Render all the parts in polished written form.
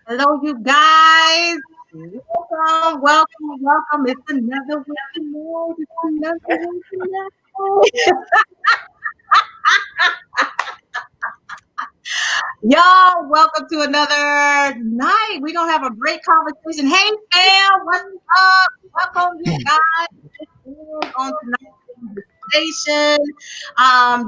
Hello, you guys. Welcome, welcome, welcome. It's another week. It's another week. Y'all, welcome to another night. We're going to have a great conversation. Hey, fam, what's up? Welcome, you guys, on tonight's conversation.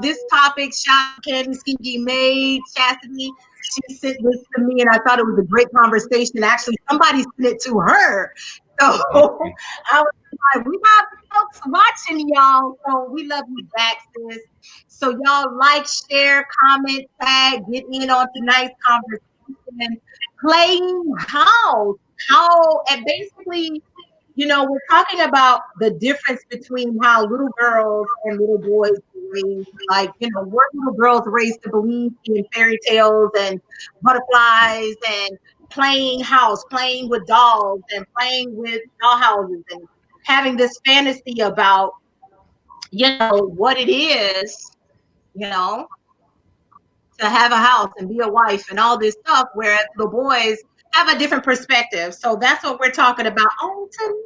This topic, Shot Candy Skingy Maid, Chastity, she sent this to me, and I thought it was a great conversation. Actually, somebody sent it to her. So I was like, we got folks watching y'all. So we love you back, sis. So y'all like, share, comment, tag, get in on tonight's conversation. Playing house. How and basically, we're talking about the difference between how little girls and little boys are raised. Like, were little girls raised to believe in fairy tales and butterflies and playing house, playing with dolls and playing with dollhouses and having this fantasy about, what it is, you know, to have a house and be a wife and all this stuff, whereas the boys have a different perspective. So that's what we're talking about on tonight.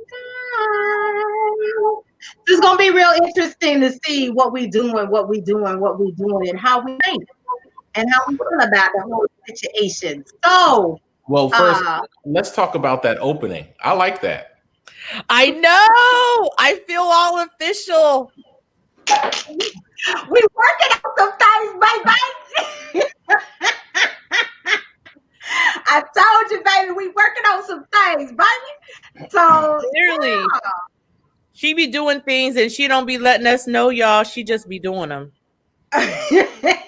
This is gonna be real interesting to see what we doing, and how we think and how we feel about the whole situation. So Well, first, let's talk about that opening. I like that. I know. I feel all official. We working out some things, baby. I told you, baby, we working on some things, baby. So Clearly, she be doing things and she don't be letting us know, y'all. She just be doing them. I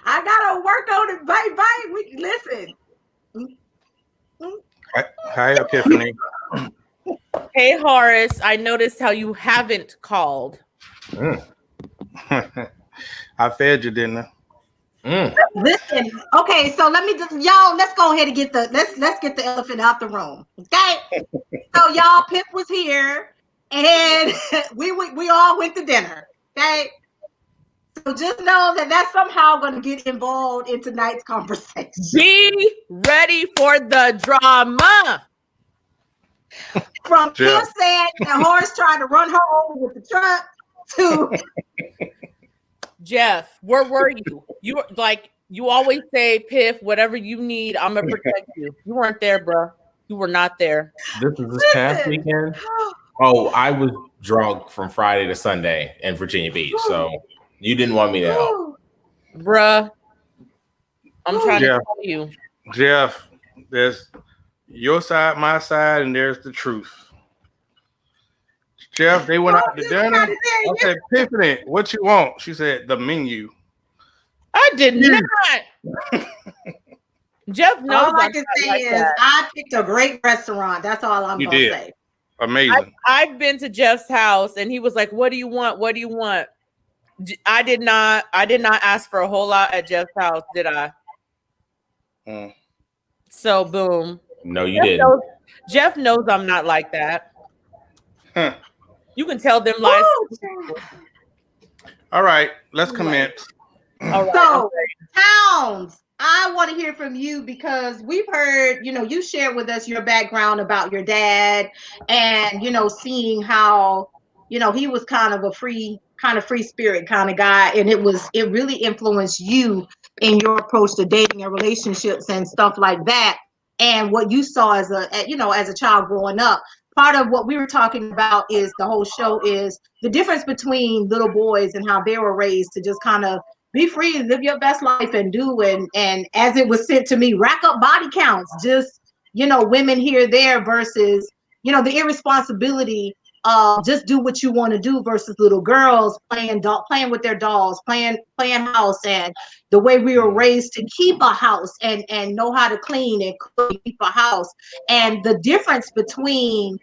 gotta work on it, baby. Listen. Hi, Epiphany. Hey, Horace. I noticed how you haven't called. I fed you, didn't I? Listen, okay, so let's go ahead and get let's get the elephant out the room. Okay. So y'all, Pip was here and we all went to dinner. Okay. So just know that that's somehow gonna get involved in tonight's conversation. Be ready for the drama. From Pip saying the horse trying to run her over with the truck to Jeff, where were you? You always say, Piff, whatever you need, I'm gonna protect you. You weren't there, bro. You were not there. This past weekend. Oh, I was drunk from Friday to Sunday in Virginia Beach, so you didn't want me to help, bruh. I'm trying to tell you, Jeff. There's your side, my side, and there's the truth. Jeff, they went out to dinner. I said, Epiphany, what you want? She said, the menu. I did not. Jeff knows. All I can say is I picked a great restaurant. That's all I'm going to say. Amazing. I've been to Jeff's house and he was like, what do you want? What do you want? I did not ask for a whole lot at Jeff's house, did I? So boom. No, you didn't. Jeff knows I'm not like that. Huh. You can tell them lies. All right, let's commence. All right. So, Towns, I want to hear from you because we've heard, you shared with us your background about your dad and, seeing how, he was kind of a free spirit kind of guy. And it really influenced you in your approach to dating and relationships and stuff like that. And what you saw as a child growing up. Part of what we were talking about is the whole show is the difference between little boys and how they were raised to just kind of be free and live your best life and do and as it was said to me, rack up body counts, just women here there versus the irresponsibility of just do what you want to do versus little girls playing with their dolls, playing house, and the way we were raised to keep a house and know how to clean and cook and keep a house, and the difference between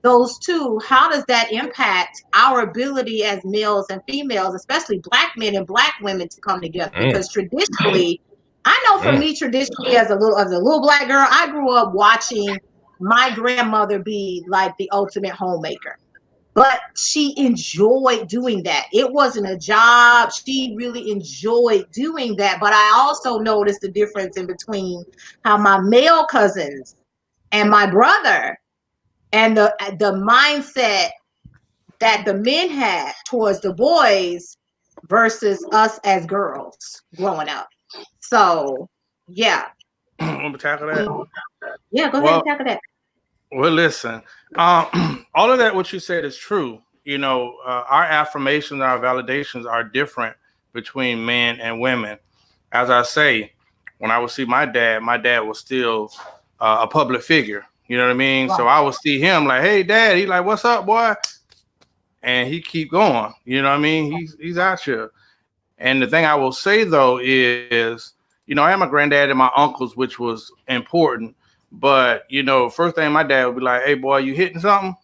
those two, how does that impact our ability as males and females, especially black men and black women, to come together? Because traditionally, I know for me, traditionally, as a little black girl, I grew up watching my grandmother be like the ultimate homemaker. but she enjoyed doing that. It wasn't a job. She really enjoyed doing that. But I also noticed the difference in between how my male cousins and my brother and the mindset that the men had towards the boys versus us as girls growing up. So yeah. Want to tackle that? Yeah, go ahead and tackle that. Well, listen, all of that, what you said is true. You know, our affirmations, our validations are different between men and women. As I say, when I would see my dad was still a public figure. You know what I mean? Right. So I would see him like, "Hey, Dad." He's like, "What's up, boy?" And he keep going. You know what I mean? He's out here. And the thing I will say though is, you know, I had my granddad and my uncles, which was important. But you know, first thing my dad would be like, "Hey, boy, you hitting something?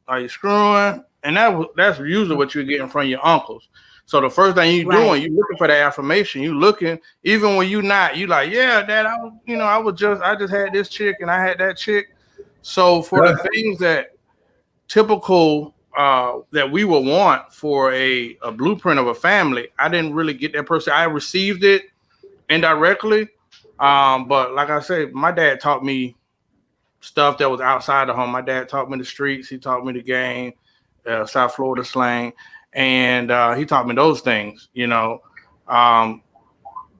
Are you screwing?" And that's usually what you're getting from your uncles. So the first thing you doing, you looking for that affirmation. You looking, even when you not, you like, "Yeah, Dad, I just had this chick and I had that chick." So for the things that typical that we would want for a blueprint of a family, I didn't really get that person. I received it indirectly, but like I said, my dad taught me stuff that was outside the home. My dad taught me the streets. He taught me the game, South Florida slang, and he taught me those things. You know,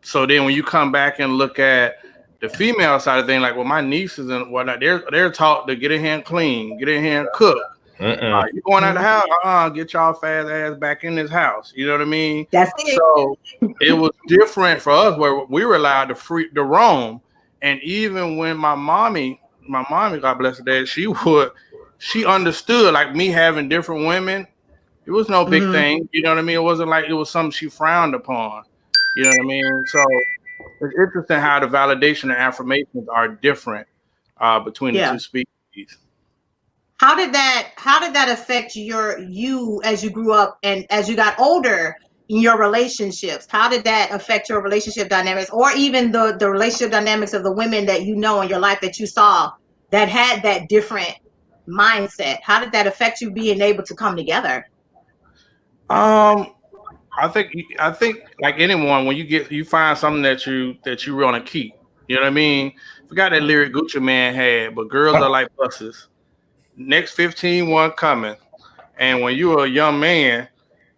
so then when you come back and look at the female side of things, like my nieces and whatnot, they're taught to get in here and clean, get in here and cook. You going out the house? Get y'all fast ass back in this house. You know what I mean? That's it. So it was different for us where we were allowed to roam. And even when my mommy, God bless her dad, she understood like me having different women. It was no big thing. You know what I mean? It wasn't like it was something she frowned upon. You know what I mean? So it's interesting how the validation and affirmations are different between the two species. How did that affect you as you grew up and as you got older in your relationships? How did that affect your relationship dynamics, or even the relationship dynamics of the women that you know in your life that you saw that had that different mindset? How did that affect you being able to come together? I think like anyone, when you find something that you want to keep, you know what I mean? Forgot that lyric Gucci Man had, but girls are like buses. Next 15 one coming. And when you were a young man,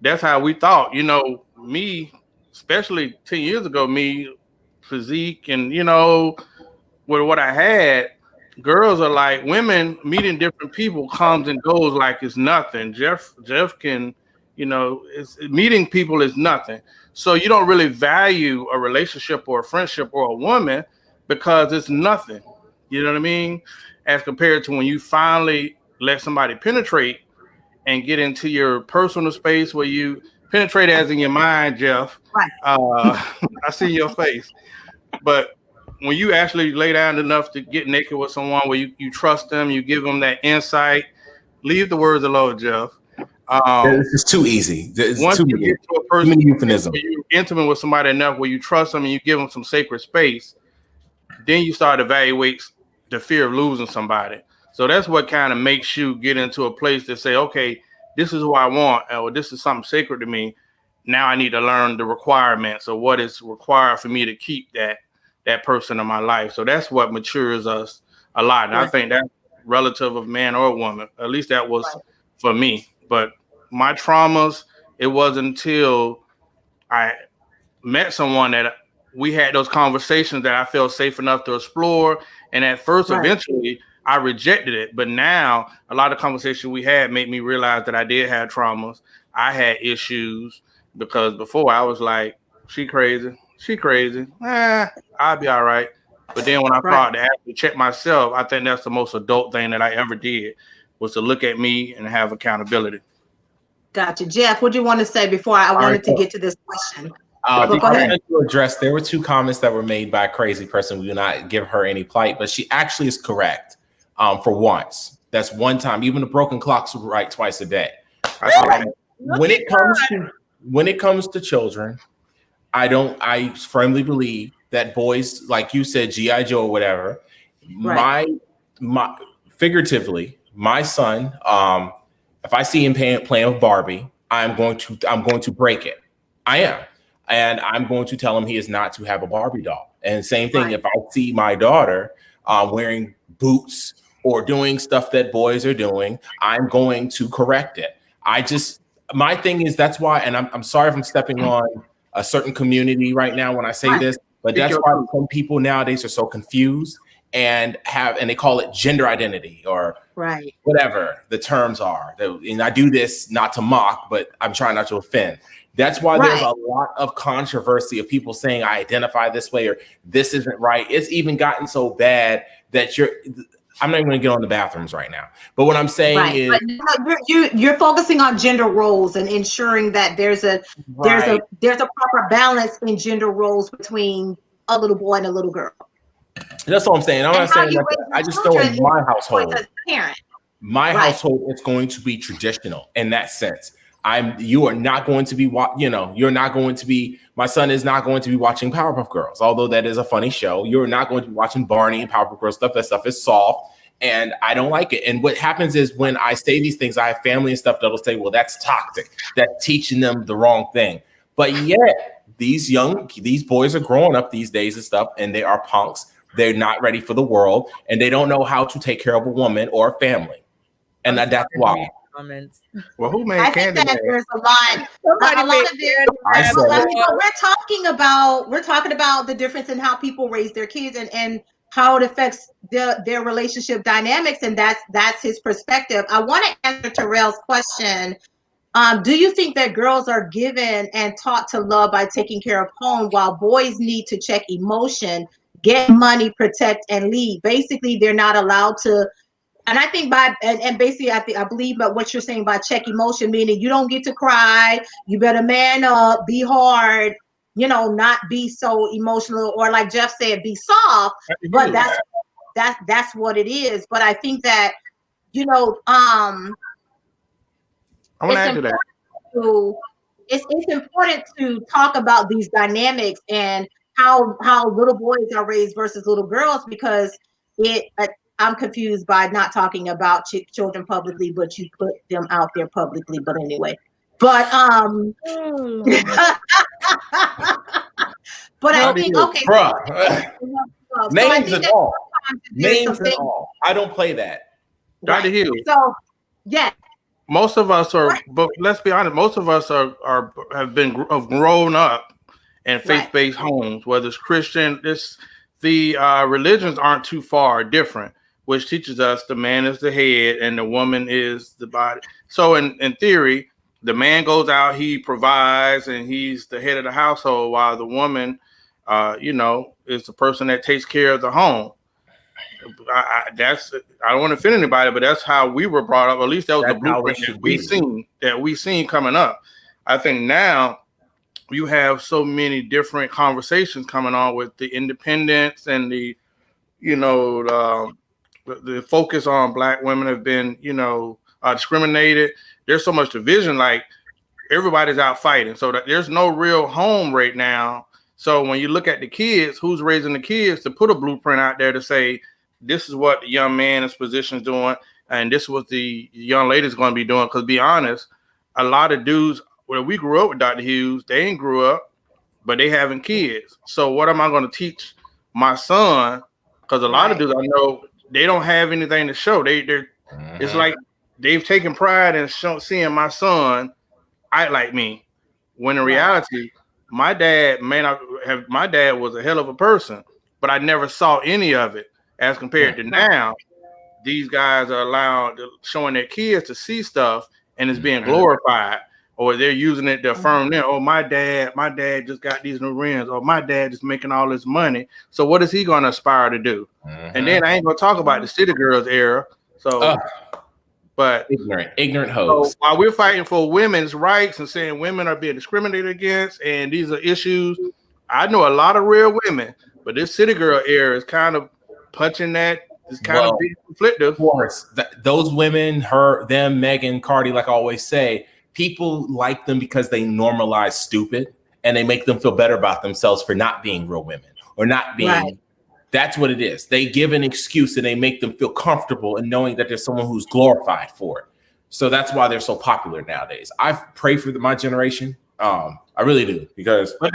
that's how we thought. You know, me, especially 10 years ago, me, physique and, you know, with what I had, girls are like, women meeting different people comes and goes like it's nothing. Jeff can, you know, meeting people is nothing. So you don't really value a relationship or a friendship or a woman because it's nothing. You know what I mean? As compared to when you finally let somebody penetrate and get into your personal space where you penetrate as in your mind, Jeff. Right. I see your face. But when you actually lay down enough to get naked with someone where you trust them, you give them that insight, leave the words alone, Jeff. This is too easy. Once you get to a person where you're intimate with somebody enough where you trust them and you give them some sacred space, then you start to evaluate the fear of losing somebody. So that's what kind of makes you get into a place to say, okay, this is who I want, or this is something sacred to me. Now I need to learn the requirements of what is required for me to keep that person in my life. So that's what matures us a lot. And I think that's relative of man or woman. At least that was for me. But my traumas, it wasn't until I met someone that we had those conversations that I felt safe enough to explore. And at first, eventually, I rejected it. But now a lot of conversations we had made me realize that I did have traumas. I had issues because before I was like, she crazy. I'll be all right. But then when I started to actually check myself, I think that's the most adult thing that I ever did, was to look at me and have accountability. Gotcha. Jeff, what do you want to say before I wanted to get to this question? Go ahead. To address, there were two comments that were made by a crazy person. We do not give her any plight, but she actually is correct for once. That's one time. Even the broken clock's right twice a day. When it comes to children, I firmly believe that boys, like you said, G.I. Joe or whatever, my figuratively, my son If I see him playing with Barbie, I'm going to break it. I am. And I'm going to tell him he is not to have a Barbie doll. And same thing, Right. if I see my daughter wearing boots or doing stuff that boys are doing, I'm going to correct it. My thing is, that's why, and I'm sorry if I'm stepping on a certain community right now when I say Right. this, but Speak that's your why truth. some people nowadays are so confused and they call it gender identity or Right. whatever the terms are. And I do this not to mock, but I'm trying not to offend. That's why there's Right. a lot of controversy of people saying I identify this way or this isn't right. It's even gotten so bad that I'm not even going to get on the bathrooms right now. But what I'm saying Right. is, But you're focusing on gender roles and ensuring that there's a right. proper balance in gender roles between a little boy and a little girl. That's what I'm saying. I'm And not how saying you that. raise your I just know children in my is household, as a parent. my Right. household is going to be traditional in that sense. You are not going to be, you're not going to be, my son is not going to be watching Powerpuff Girls, although that is a funny show. You're not going to be watching Barney and Powerpuff Girls stuff. That stuff is soft and I don't like it. And what happens is when I say these things, I have family and stuff that'll say, well, that's toxic. That's teaching them the wrong thing. But yet these boys are growing up these days and stuff, and they are punks. They're not ready for the world, and they don't know how to take care of a woman or a family. And that's why. Comments. Well, who made I think that Candyman? there's a lot. Somebody A lot made of it. I said But it. we're talking about the difference in how people raise their kids and how it affects their relationship dynamics, and that's his perspective. I want to answer Terrell's question. Do you think that girls are given and taught to love by taking care of home, while boys need to check emotion, get money, protect, and lead? Basically, they're not allowed to. And I think basically I believe about what you're saying by check emotion, meaning you don't get to cry. You better man up, be hard, not be so emotional, or like Jeff said, be soft. But that's what it is. But I think that I want to add to that. it's important to talk about these dynamics and how little boys are raised versus little girls, because I'm confused by not talking about children publicly, but you put them out there publicly. But anyway, but but I think okay. Bruh. Names and all. Names and something. all. I don't play that. Dr. Hill. So yeah. Most of us are, but let's be honest. Most of us have grown up in faith-based homes, whether it's Christian. The religions aren't too far different, which teaches us the man is the head and the woman is the body. So in theory, the man goes out, he provides, and he's the head of the household, while the woman, is the person that takes care of the home. I don't want to offend anybody, but that's how we were brought up. At least that was the blueprint that we seen coming up. I think now you have so many different conversations coming on with the independence and the focus on Black women have been discriminated. There's so much division, like everybody's out fighting, so that there's no real home right now. So when you look at the kids, who's raising the kids, to put a blueprint out there to say, this is what the young man in this position is doing, and this is what the young lady is going to be doing. Because be honest, a lot of dudes, when we grew up with Dr. Hughes, they ain't grew up, but they having kids. So what am I going to teach my son? Because a lot of dudes I know, they don't have anything to show. It's like they've taken pride in seeing my son act like me, when in reality, my dad was a hell of a person, but I never saw any of it. As compared to now, these guys are showing their kids to see stuff, and it's being glorified, or they're using it to affirm them. Oh, my dad just got these new rims, or my dad just making all this money. So what is he going to aspire to do? And then I ain't going to talk about the city girls era. So, but ignorant hoes. So while we're fighting for women's rights and saying women are being discriminated against, and these are issues, I know a lot of real women, but this city girl era is kind of punching that. It's kind of being conflictive. Of course, those women, them, Megan, Cardi, like I always say, people like them because they normalize stupid, and they make them feel better about themselves for not being real women or not being. Right. That's what it is. They give an excuse and they make them feel comfortable in knowing that there's someone who's glorified for it. So that's why they're so popular nowadays. I pray for my generation. I really do, because but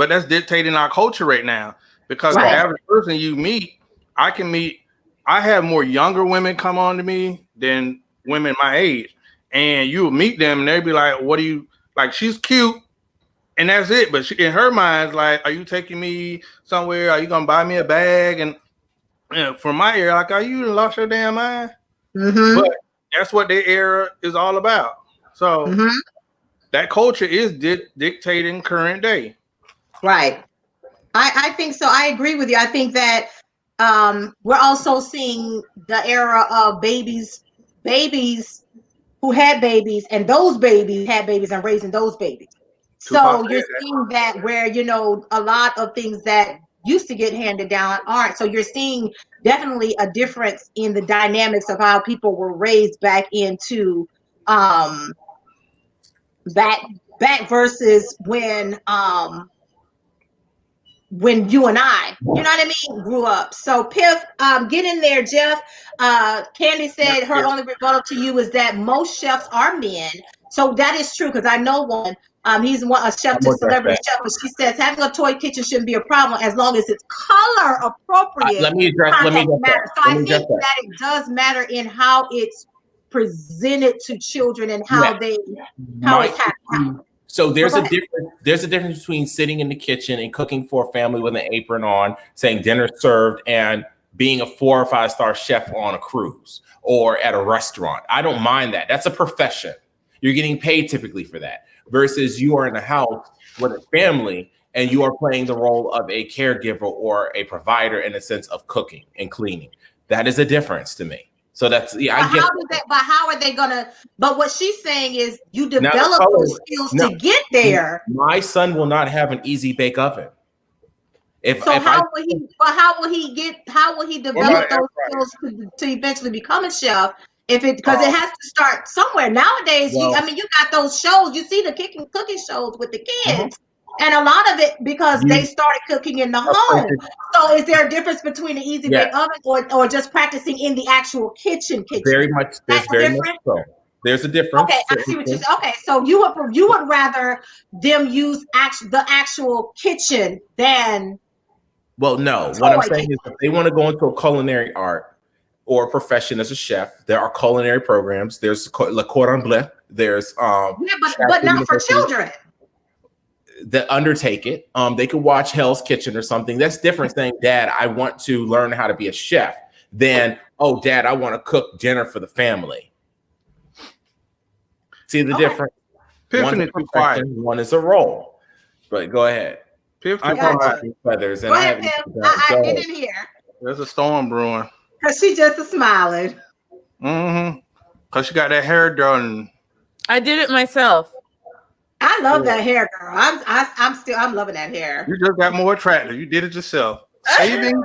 that's dictating our culture right now. Because the average person you meet, I have more younger women come on to me than women my age, and you will meet them and they'll be like, "What do you like?" She's cute, and that's it. But in her mind, like, "Are you taking me somewhere? Are you gonna buy me a bag?" And from my ear, like, "Are you lost your damn mind?" Mm-hmm. But that's what their era is all about. So that culture is dictating current day. Right. I think so. I agree with you. I think that we're also seeing the era of babies who had babies, and those babies had babies and raising those babies. So you're seeing that where, you know, a lot of things that used to get handed down aren't. So you're seeing definitely a difference in the dynamics of how people were raised back into back versus when you and I, you know what I mean, grew up. So Piff, get in there, Jeff. Candy said her only rebuttal to you is that most chefs are men. So that is true, because I know one. He's a chef to celebrity chef, but she says having a toy kitchen shouldn't be a problem as long as it's color appropriate. Let me address that. So I think that it does matter in how it's presented to children and how it's happening. So there's a difference. There's a difference between sitting in the kitchen and cooking for a family with an apron on, saying dinner served, and being a 4 or 5 star chef on a cruise or at a restaurant. I don't mind that. That's a profession. You're getting paid typically for that. Versus you are in a house with a family and you are playing the role of a caregiver or a provider in the sense of cooking and cleaning. That is a difference to me. So that's I get. But how are they gonna? But what she's saying is you develop those skills to get there. My son will not have an easy bake oven. How will he develop those skills to eventually become a chef? Because it has to start somewhere. Nowadays, you got those shows. You see the cooking shows with the kids. And a lot of it because they started cooking in the home. So is there a difference between an easy bake oven or just practicing in the actual kitchen? Very much. There's very much so. There's a difference. Okay, I see what you're saying. Okay, so you would rather them use the actual kitchen than. Well, no. What I'm saying is, if they want to go into a culinary art or a profession as a chef, there are culinary programs. There's Le Cordon Bleu. There's but not for children that undertake it. They could watch Hell's Kitchen or something. That's different saying, Dad, I want to learn how to be a chef, than, oh, Dad, I want to cook dinner for the family. See the difference? One is a profession, one is a role. But go ahead. I'm feathers, and I get in here. There's a storm brewing. Cause she just smiling. Cause she got that hair done. I did it myself. I love that hair, girl. I'm loving that hair. You just got more attractive. You did it yourself. Saving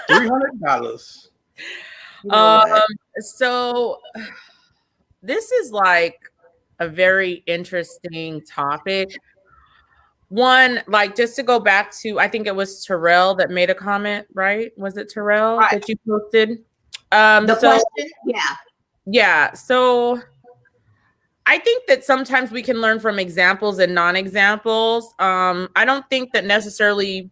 $300. So this is like a very interesting topic. One, like, just to go back to, I think it was Terrell that made a comment, right? Was it Terrell that you posted? The question? Yeah. So I think that sometimes we can learn from examples and non-examples. I don't think that necessarily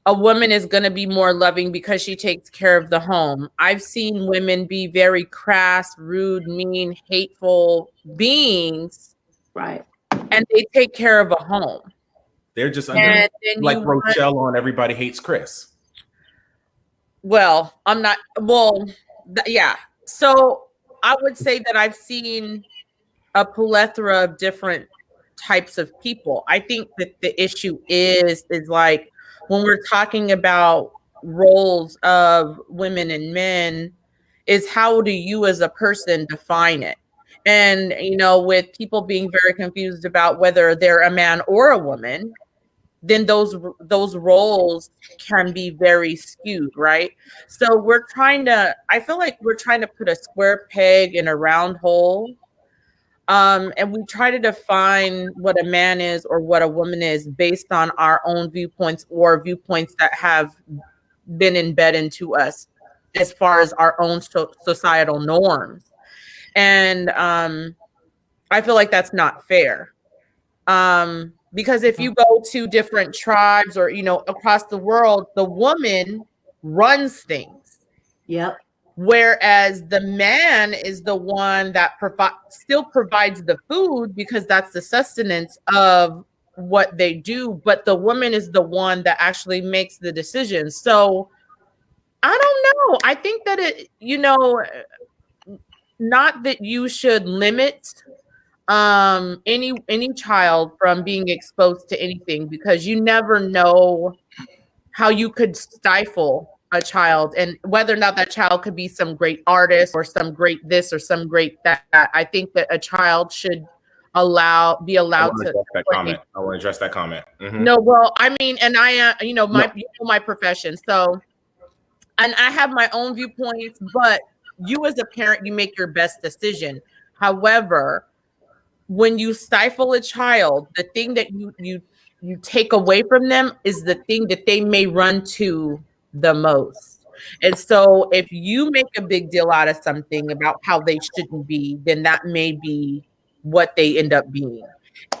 a woman is going to be more loving because she takes care of the home. I've seen women be very crass, rude, mean, hateful beings. Right. And they take care of a home. They're just under, like Rochelle on Everybody Hates Chris. Well, I'm not. Well, yeah. So I would say that I've seen a plethora of different types of people. I think that the issue is like when we're talking about roles of women and men, is how do you as a person define it? And, you know, with people being very confused about whether they're a man or a woman, then those roles can be very skewed, right? So I feel like we're trying to put a square peg in a round hole. And we try to define what a man is or what a woman is based on our own viewpoints or viewpoints that have been embedded into us as far as our own societal norms. And I feel like that's not fair. Because if you go to different tribes or, across the world, the woman runs things. Yep. Whereas the man is the one that still provides the food because that's the sustenance of what they do. But the woman is the one that actually makes the decision. So I don't know. I think that not that you should limit any child from being exposed to anything, because you never know how you could stifle a child and whether or not that child could be some great artist or some great this or some great that. I think that a child should be allowed to I want to address that comment. Mm-hmm. No, well, I mean, and I my profession, so, and I have my own viewpoints, but you as a parent, you make your best decision. However, when you stifle a child, the thing that you take away from them is the thing that they may run to the most. And so if you make a big deal out of something about how they shouldn't be, then that may be what they end up being.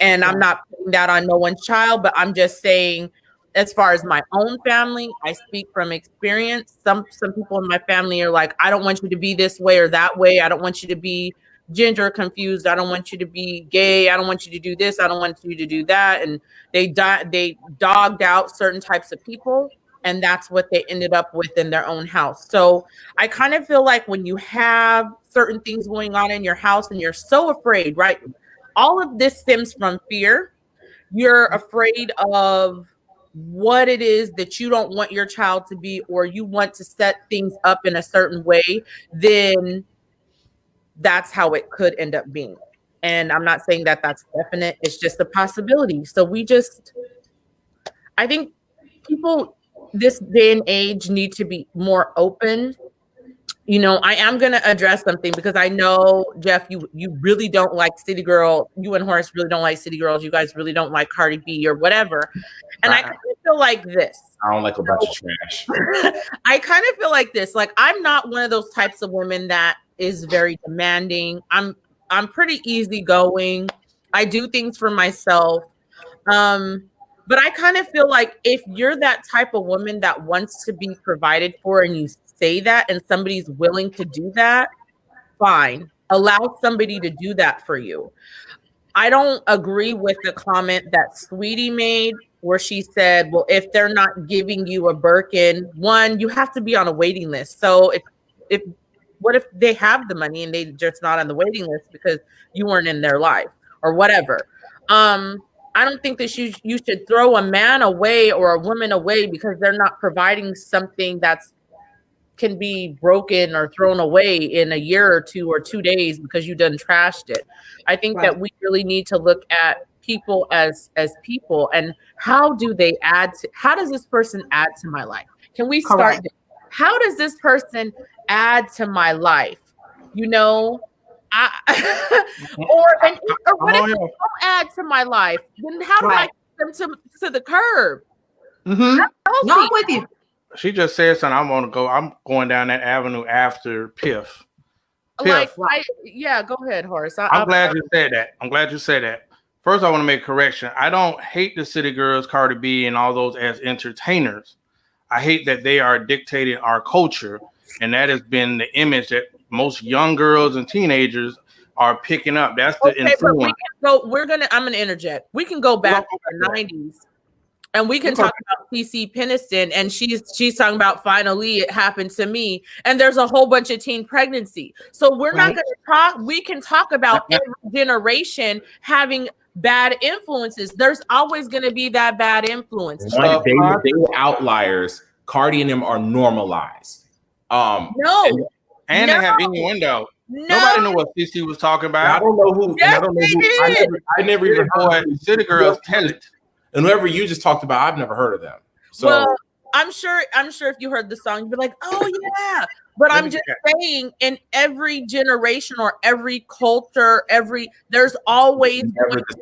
And I'm not putting that on no one's child, but I'm just saying, as far as my own family, I speak from experience. Some people in my family are like, I don't want you to be this way or that way. I don't want you to be gender confused. I don't want you to be gay. I don't want you to do this. I don't want you to do that. And they dogged out certain types of people, and that's what they ended up with in their own house. So I kind of feel like when you have certain things going on in your house and you're so afraid, right? All of this stems from fear. You're afraid of what it is that you don't want your child to be, or you want to set things up in a certain way, then that's how it could end up being. And I'm not saying that that's definite. It's just a possibility. So I think people this day and age need to be more open. I am going to address something because I know, Jeff, you really don't like City Girl. You and Horace really don't like City Girls. You guys really don't like Cardi B or whatever. And I kind of feel like this. I don't like a bunch of trash. I kind of feel like this. Like, I'm not one of those types of women that is very demanding. I'm pretty easygoing. I do things for myself. But I kind of feel like if you're that type of woman that wants to be provided for and you say that and somebody's willing to do that, fine. Allow somebody to do that for you. I don't agree with the comment that Sweetie made where she said, well, if they're not giving you a Birkin, one, you have to be on a waiting list. So what if they have the money and they just not on the waiting list because you weren't in their life or whatever? I don't think that you should throw a man away or a woman away because they're not providing something that's can be broken or thrown away in a year or 2 or 2 days because you done trashed it. I think that we really need to look at people as people and how does this person add to my life? Can we start? How does this person add to my life? Or what if they don't add to my life? Then how do I get them to the curb? Mm-hmm. No, I'm with you. She just said something. I'm going down that avenue after Piff. Go ahead, Horace. I'm glad you said that. First, I want to make a correction. I don't hate the City Girls, Cardi B, and all those as entertainers. I hate that they are dictating our culture, and that has been the image that most young girls and teenagers are picking up. That's the influence. I'm gonna interject. We can go back to the 90s. And we can talk about CeCe Peniston, and she's talking about finally it happened to me. And there's a whole bunch of teen pregnancy. So we're not going to talk. We can talk about every generation having bad influences. There's always going to be that bad influence. They were outliers. Cardi and them are normalized. No. And they have innuendo. No. Nobody knew what CeCe was talking about. I don't know who. Yes, I never even heard City Girls tell it. And whoever you just talked about, I've never heard of them. So well, I'm sure if you heard the song, you'd be like, oh yeah. But I'm just saying, in every generation or every culture, there's always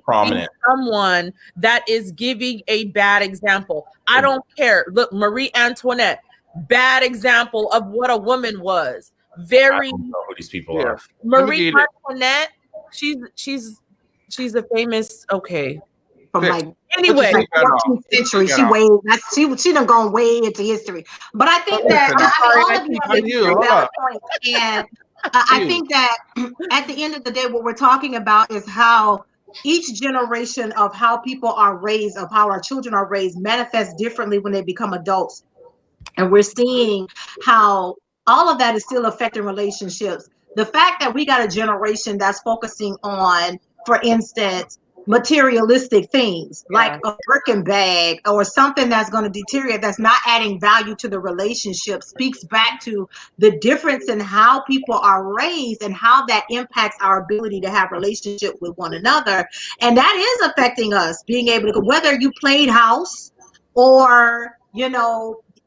prominent someone that is giving a bad example. I don't care. Look, Marie Antoinette, bad example of what a woman was. I don't know who these people are. Marie Antoinette she's a famous. Okay. From Fix. like Anyway, Take that off. 14th century. Take She that off. way she done gone way into history. But I think that Listen, I mean sorry, all I of you keep are Dr. making getting Hughes, very hold valid up. points, and I Hughes. think that at the end of the day, what we're talking about is how each generation of how people are raised, of how our children are raised, manifests differently when they become adults. And we're seeing how all of that is still affecting relationships. The fact that we got a generation that's focusing on, for instance, materialistic things like Yeah. a Birkin bag or something that's going to deteriorate, that's not adding value to the relationship, speaks back to the difference in how people are raised and how that impacts our ability to have relationship with one another. And that is affecting us being able to, whether you played house or,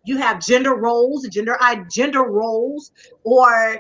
you have gender roles, gender roles, or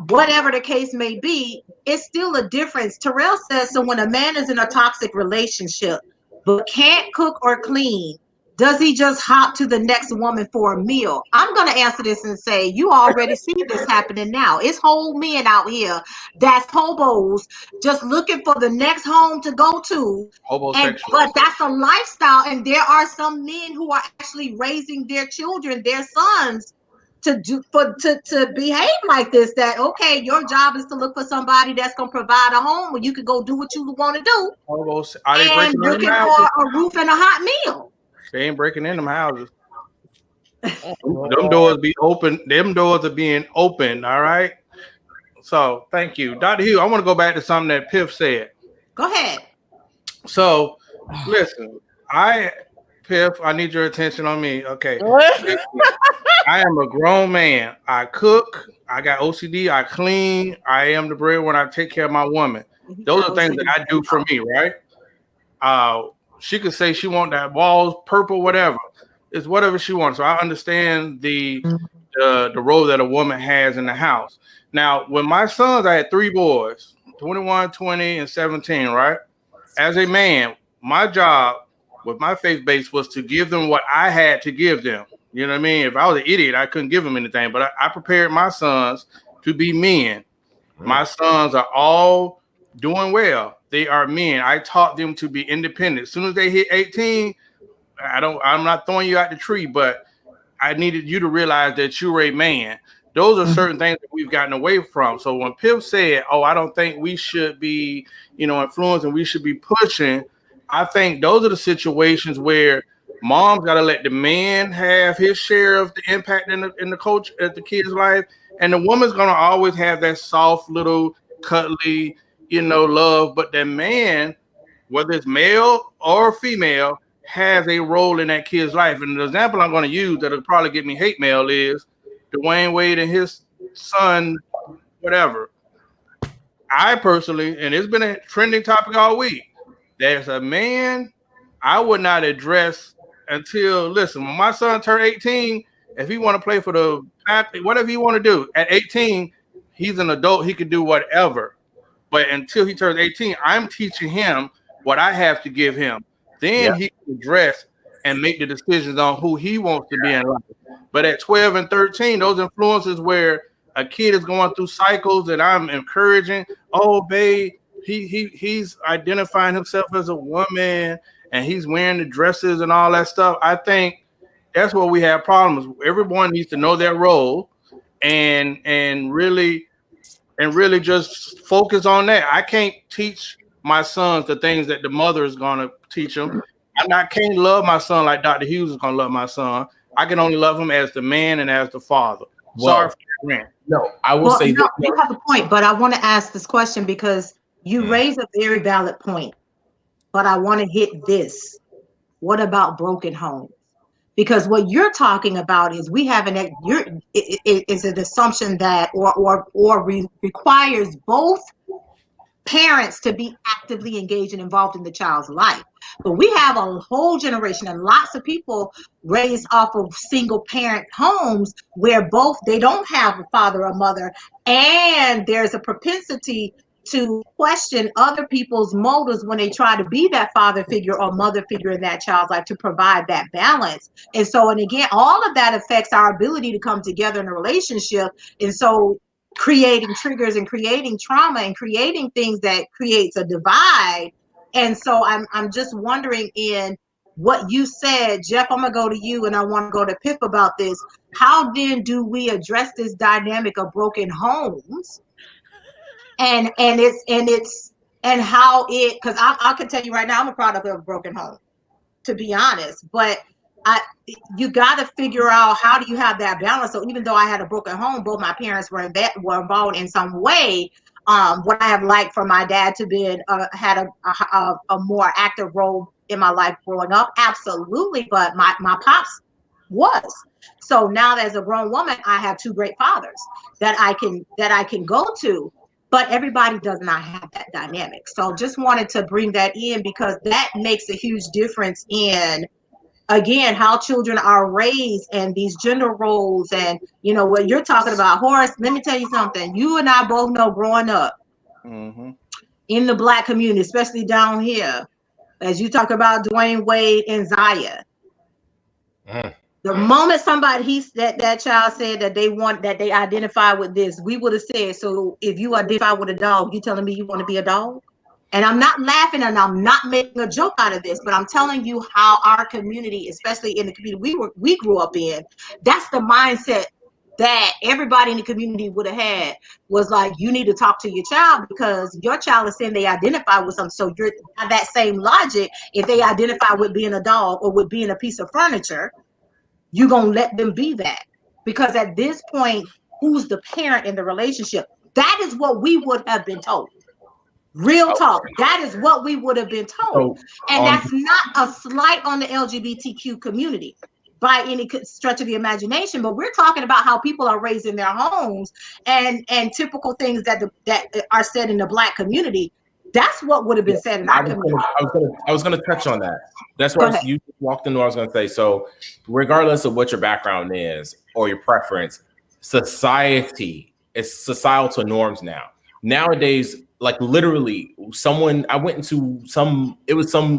whatever the case may be, it's still a difference. Terrell says, so when a man is in a toxic relationship but can't cook or clean, does he just hop to the next woman for a meal? I'm going to answer this and say, you already see this happening now. It's whole men out here that's hobos just looking for the next home to go to. But Homosexuals. that's a lifestyle. And there are some men who are actually raising their children, their sons, to behave like this. That okay, your job is to look for somebody that's gonna provide a home where you can go do what you want to do, Are they and breaking in them looking for houses? a roof and a hot meal. They ain't breaking in them houses. Them doors be open. Them doors are being opened. All right. So thank you, Dr. Hugh. I want to go back to something that Piff said. Go ahead. So listen, Piff, I need your attention on me. Okay. Listen, I am a grown man. I cook. I got OCD. I clean. I am the breadwinner. I take care of my woman. Those are things that I do for me, right? She could say she want that walls purple, whatever. It's whatever she wants. So I understand the role that a woman has in the house. Now, when my sons, I had 3 boys, 21, 20, and 17, right? As a man, my job with my faith base was to give them what I had to give them. You know what I mean? If I was an idiot, I couldn't give them anything. But I prepared my sons to be men. My sons are all doing well. They are men. I taught them to be independent. As soon as they hit 18, I'm not throwing you out the tree, but I needed you to realize that you're a man. Those are certain things that we've gotten away from. So when Pip said, "Oh, I don't think we should be, influencing, we should be pushing," I think those are the situations where mom's got to let the man have his share of the impact in the coach at the kid's life, and the woman's gonna always have that soft little cuddly, love. But the man, whether it's male or female, has a role in that kid's life. And the example I'm going to use that'll probably get me hate mail is Dwayne Wade and his son, whatever. I personally, and it's been a trending topic all week, there's a man I would not address until, listen, when my son turned 18, if he want to play for the whatever he want to do, at 18, he's an adult, he can do whatever. But until he turns 18, I'm teaching him what I have to give him. Then he can address and make the decisions on who he wants to be in life. But at 12 and 13, those influences where a kid is going through cycles that I'm encouraging, oh, babe, he's identifying himself as a woman and he's wearing the dresses and all that stuff. I think that's where we have problems. Everyone needs to know their role and really just focus on that. I can't teach my sons the things that the mother is going to teach them. Can't love my son like Dr. Hughes is going to love my son. I can only love him as the man and as the father. Sorry for the rant. No, I will say no, that. you have a point, but I want to ask this question because you raise a very valid point. But I want to hit this. What about broken homes? Because what you're talking about is we have it's an assumption that requires both parents to be actively engaged and involved in the child's life. But we have a whole generation and lots of people raised off of single parent homes where both they don't have a father or mother, and there's a propensity to question other people's motives when they try to be that father figure or mother figure in that child's life to provide that balance. And again, all of that affects our ability to come together in a relationship. And so creating triggers and creating trauma and creating things that creates a divide. And so I'm just wondering, in what you said, Jeff, I'm gonna go to you, and I want to go to Pip about this. How then do we address this dynamic of broken homes, and how it, because I can tell you right now, I'm a product of a broken home, to be honest. But you got to figure out, how do you have that balance? So even though I had a broken home, both my parents were involved in some way. What I have liked for my dad to be had a more active role in my life growing up, absolutely. But my pops was. So now, as a grown woman, I have two great fathers that I can go to. But everybody does not have that dynamic. So just wanted to bring that in, because that makes a huge difference in, again, how children are raised and these gender roles. And what you're talking about, Horace, let me tell you something. You and I both know, growing up in the Black community, especially down here, as you talk about Dwayne Wade and Zaya, the moment that child said that they identify with this, we would have said, so if you identify with a dog, you telling me you want to be a dog? And I'm not laughing, and I'm not making a joke out of this, but I'm telling you how our community, especially in the community we grew up in, that's the mindset that everybody in the community would have had, was like, you need to talk to your child, because your child is saying they identify with something. So you're that same logic. If they identify with being a dog or with being a piece of furniture, you're going to let them be that. Because at this point, who's the parent in the relationship? That is what we would have been told. Real talk. That is what we would have been told. And that's not a slight on the LGBTQ community by any stretch of the imagination, but we're talking about how people are raised in their homes, and typical things that are said in the Black community. That's what would have been said in our community. I was gonna touch on that. That's where you walked into what I was gonna say. So regardless of what your background is or your preference, it's societal norms now. Nowadays, like literally, I went into some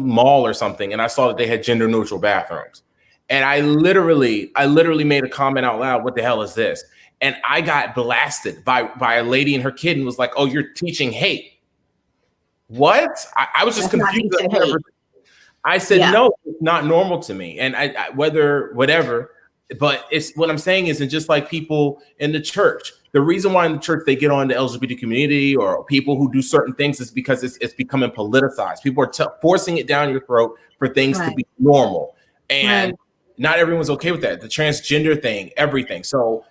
mall or something, and I saw that they had gender neutral bathrooms. And I literally made a comment out loud, what the hell is this? And I got blasted by a lady and her kid, and was like, oh, you're teaching hate. What? I was just confused. I said, no, it's not normal to me. And I whatever, but it's, what I'm saying is, just like people in the church, the reason why in the church they get on the LGBT community or people who do certain things is because it's becoming politicized. People are forcing it down your throat for things to be normal. And not everyone's okay with that. The transgender thing, everything. So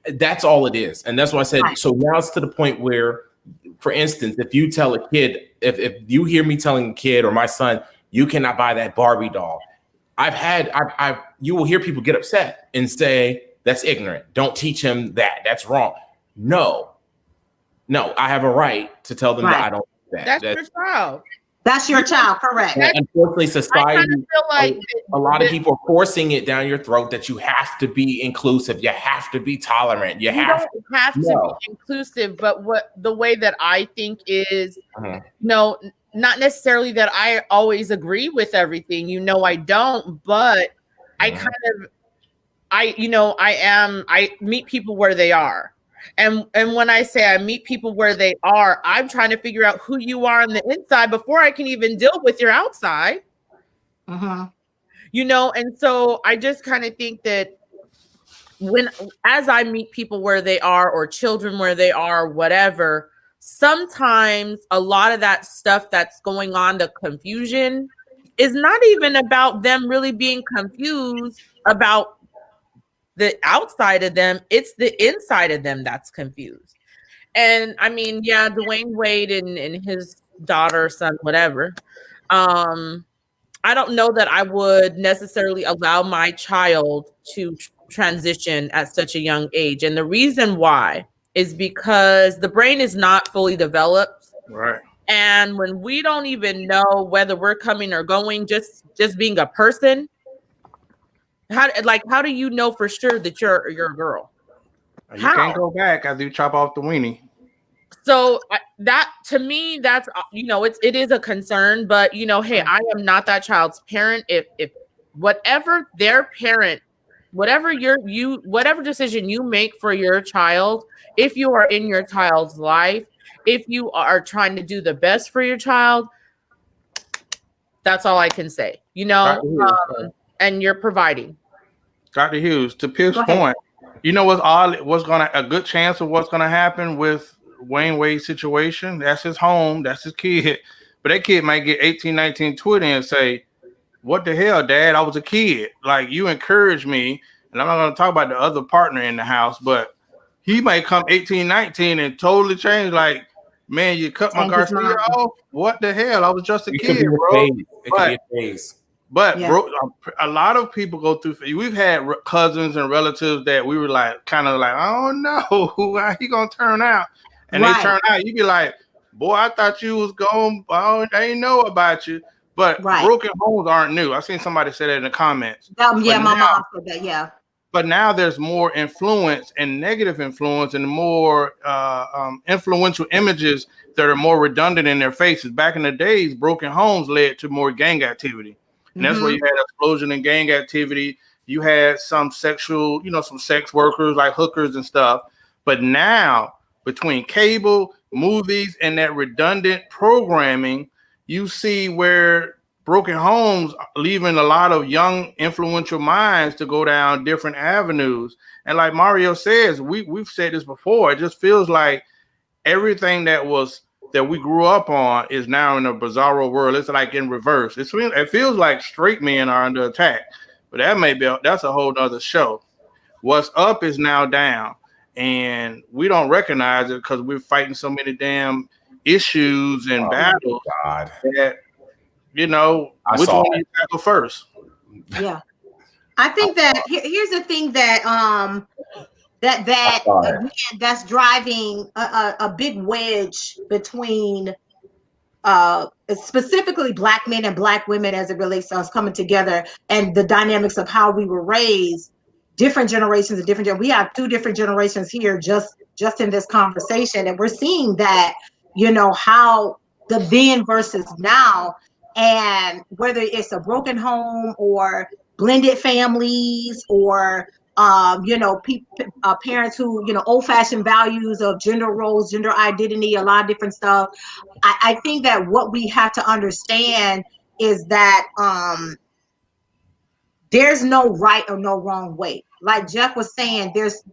that's all it is. And that's why I said, so now it's to the point where, for instance, if you tell a kid, if you hear me telling a kid or my son, you cannot buy that Barbie doll, you will hear people get upset and say, that's ignorant. Don't teach him that. That's wrong. No, I have a right to tell them that I don't do that. That's your child. That's your child, correct. Unfortunately, society, feel like a lot of people are forcing it down your throat that you have to be inclusive, you have to be tolerant, you have to be inclusive. But the way that I think is, no, not necessarily that I always agree with everything. I don't, but I meet people where they are. And when I say I meet people where they are, I'm trying to figure out who you are on the inside before I can even deal with your outside. And so I just kind of think that as I meet people where they are, or children where they are, whatever, sometimes a lot of that stuff that's going on, the confusion, is not even about them really being confused about the outside of them. It's the inside of them that's confused. And I mean, Dwayne Wade and his daughter, son, whatever. I don't know that I would necessarily allow my child to transition at such a young age. And the reason why is because the brain is not fully developed. Right. And when we don't even know whether we're coming or going, just being a person, how do you know for sure that you're a girl? You can't go back after you chop off the weenie. So that, to me, that's, it is a concern, but hey, I am not that child's parent. If whatever their parent whatever whatever decision you make for your child, if you are in your child's life, if you are trying to do the best for your child, that's all I can say, Dr. Hughes, and you're providing. Dr. Hughes, to Piff's Go ahead. point, you know what's odd? What's a good chance of what's gonna happen with Wayne Wade's situation? That's his home, that's his kid, but that kid might get 18, 19, 20 and say, "What the hell, Dad? I was a kid. Like, you encouraged me," and I'm not gonna talk about the other partner in the house, but he might come 18, 19 and totally change. Like, man, you cut my Change his Garcia mind. off. What the hell? I was just a It could kid, be a bro. phase. It could be a phase. But Yeah. bro, a lot of people go through. We've had cousins and relatives that we were like, kind of like, "Oh no, how he gonna turn out?" And Right. they turn out. You be like, "Boy, I thought you was going. I ain't know about you." But Right. broken homes aren't new. I seen somebody say that in the comments. Yeah, But my now- mom said that. Yeah. But now there's more influence and negative influence and more influential images that are more redundant in their faces. Back in the days, broken homes led to more gang activity. And that's where you had explosion in gang activity. You had some sexual, some sex workers like hookers and stuff. But now, between cable, movies, and that redundant programming, you see where broken homes leaving a lot of young, influential minds to go down different avenues. And like Mario says, we've said this before. It just feels like everything that we grew up on is now in a bizarro world. It's like in reverse. It feels like straight men are under attack, but that's a whole nother show. What's up is now down, and we don't recognize it because we're fighting so many damn issues and battles God. that which one do you tackle first? Yeah. I think that here's the thing that that's driving a big wedge between specifically Black men and Black women as it relates to us coming together and the dynamics of how we were raised. Different generations of we have two different generations here just in this conversation, and we're seeing that how the then versus now, and whether it's a broken home or blended families or parents who old-fashioned values of gender roles, gender identity, a lot of different stuff. I think that what we have to understand is that there's no right or no wrong way. Like Jeff was saying, there's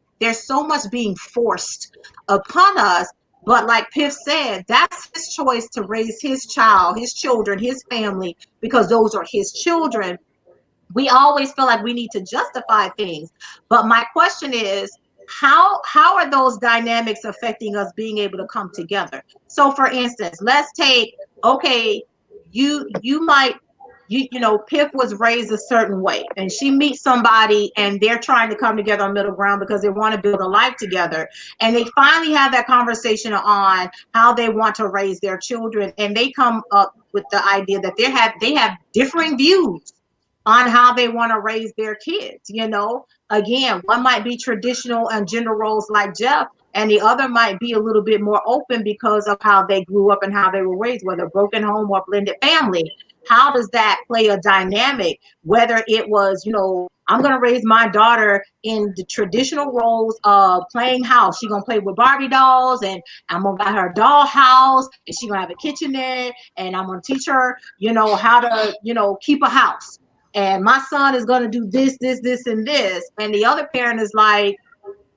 so much being forced upon us. But like Piff said, that's his choice to raise his child, his children, his family, because those are his children. We always feel like we need to justify things. But my question is, how are those dynamics affecting us being able to come together? So for instance, let's take, okay, Piff was raised a certain way, and she meets somebody and they're trying to come together on middle ground because they want to build a life together. And they finally have that conversation on how they want to raise their children. And they come up with the idea that they have differing views on how they want to raise their kids. Again, one might be traditional and gender roles like Jeff, and the other might be a little bit more open because of how they grew up and how they were raised, whether broken home or blended family. How does that play a dynamic? Whether it was, I'm going to raise my daughter in the traditional roles of playing house. She's going to play with Barbie dolls, and I'm going to buy her a doll house, and she's going to have a kitchenette, and I'm going to teach her, how to, keep a house. And my son is going to do this, this, this, and this. And the other parent is like,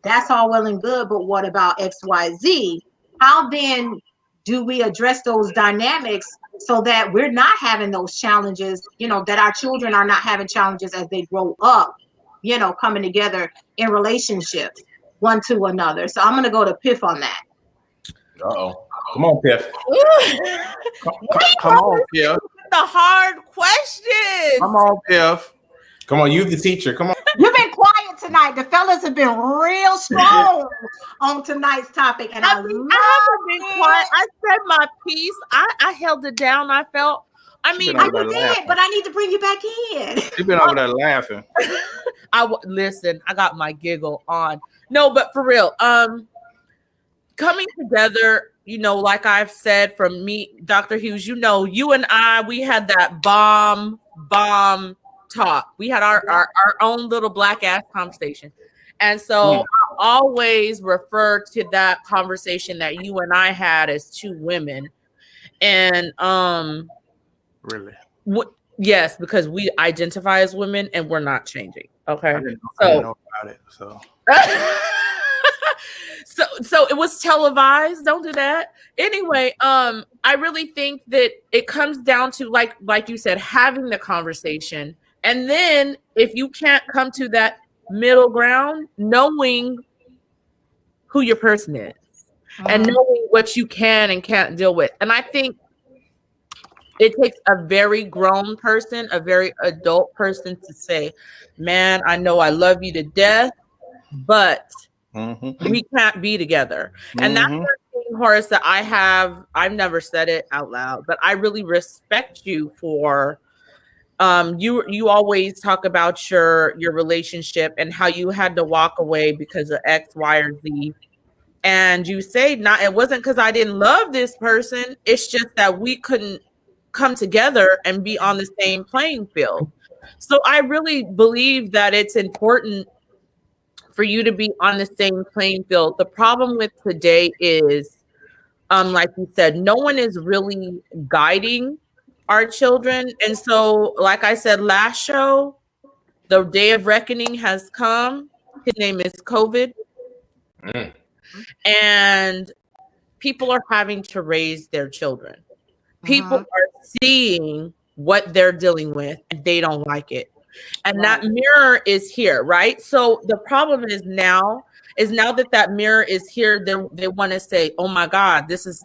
that's all well and good, but what about X, Y, Z? How then do we address those dynamics so that we're not having those challenges, that our children are not having challenges as they grow up, coming together in relationships one to another? So I'm going to go to Piff on that. Uh-oh. Come on, Piff. Come on, Piff. The hard question. Come on, Piff. Come on, you the teacher. Come on. You've been quiet tonight. The fellas have been real strong on tonight's topic, and I haven't been quiet. I said my piece. I held it down. I felt. I mean, I did, but I need to bring you back in. You've been over there laughing. Listen. I got my giggle on. No, but for real, coming together. Like I've said, from me, Dr. Hughes. You and I, we had that bomb talk. We had our own little black ass conversation. And so I always refer to that conversation that you and I had as two women. And Really? yes, because we identify as women and we're not changing. Okay. I didn't know about it. So so it was televised. Don't do that. Anyway, I really think that it comes down to like you said, having the conversation. And then if you can't come to that middle ground, knowing who your person is and knowing what you can and can't deal with. And I think it takes a very grown person, a very adult person to say, man, I know I love you to death, but we can't be together. And that's the thing, Horace, that I've never said it out loud, but I really respect you for you always talk about your relationship and how you had to walk away because of X, Y, or Z. And you say it wasn't because I didn't love this person. It's just that we couldn't come together and be on the same playing field. So I really believe that it's important for you to be on the same playing field. The problem with today is, like you said, no one is really guiding our children. And so, like I said last show, the day of reckoning has come. His name is COVID. And people are having to raise their children. People are seeing what they're dealing with and they don't like it. And that mirror is here, right? So the problem is now that mirror is here, they want to say, oh my God, this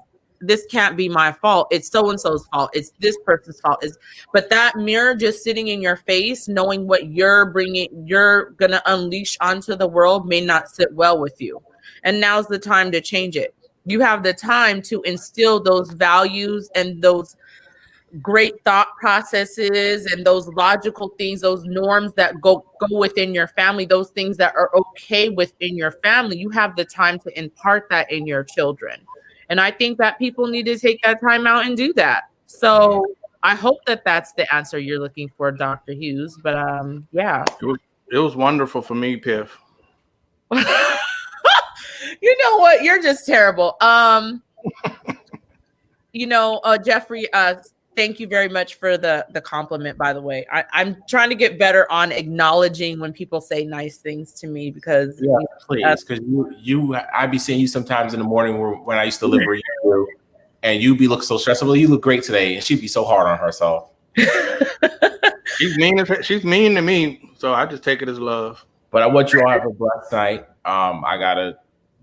can't be my fault. It's so-and-so's fault. It's this person's fault. But that mirror just sitting in your face, knowing what you're going to unleash onto the world may not sit well with you. And now's the time to change it. You have the time to instill those values and those great thought processes and those logical things, those norms that go within your family, those things that are okay within your family. You have the time to impart that in your children. And I think that people need to take that time out and do that. So I hope that that's the answer you're looking for, Dr. Hughes. But yeah. It was wonderful for me, Piff. You know what? You're just terrible. Jeffrey, thank you very much for the compliment, by the way. I'm trying to get better on acknowledging when people say nice things to me because please, because I be seeing you sometimes in the morning when I used to live where you do, and you be looking so stressful. You look great today, and she'd be so hard on herself. She's mean to me, so I just take it as love. But I want you all to have a blessed night. I gotta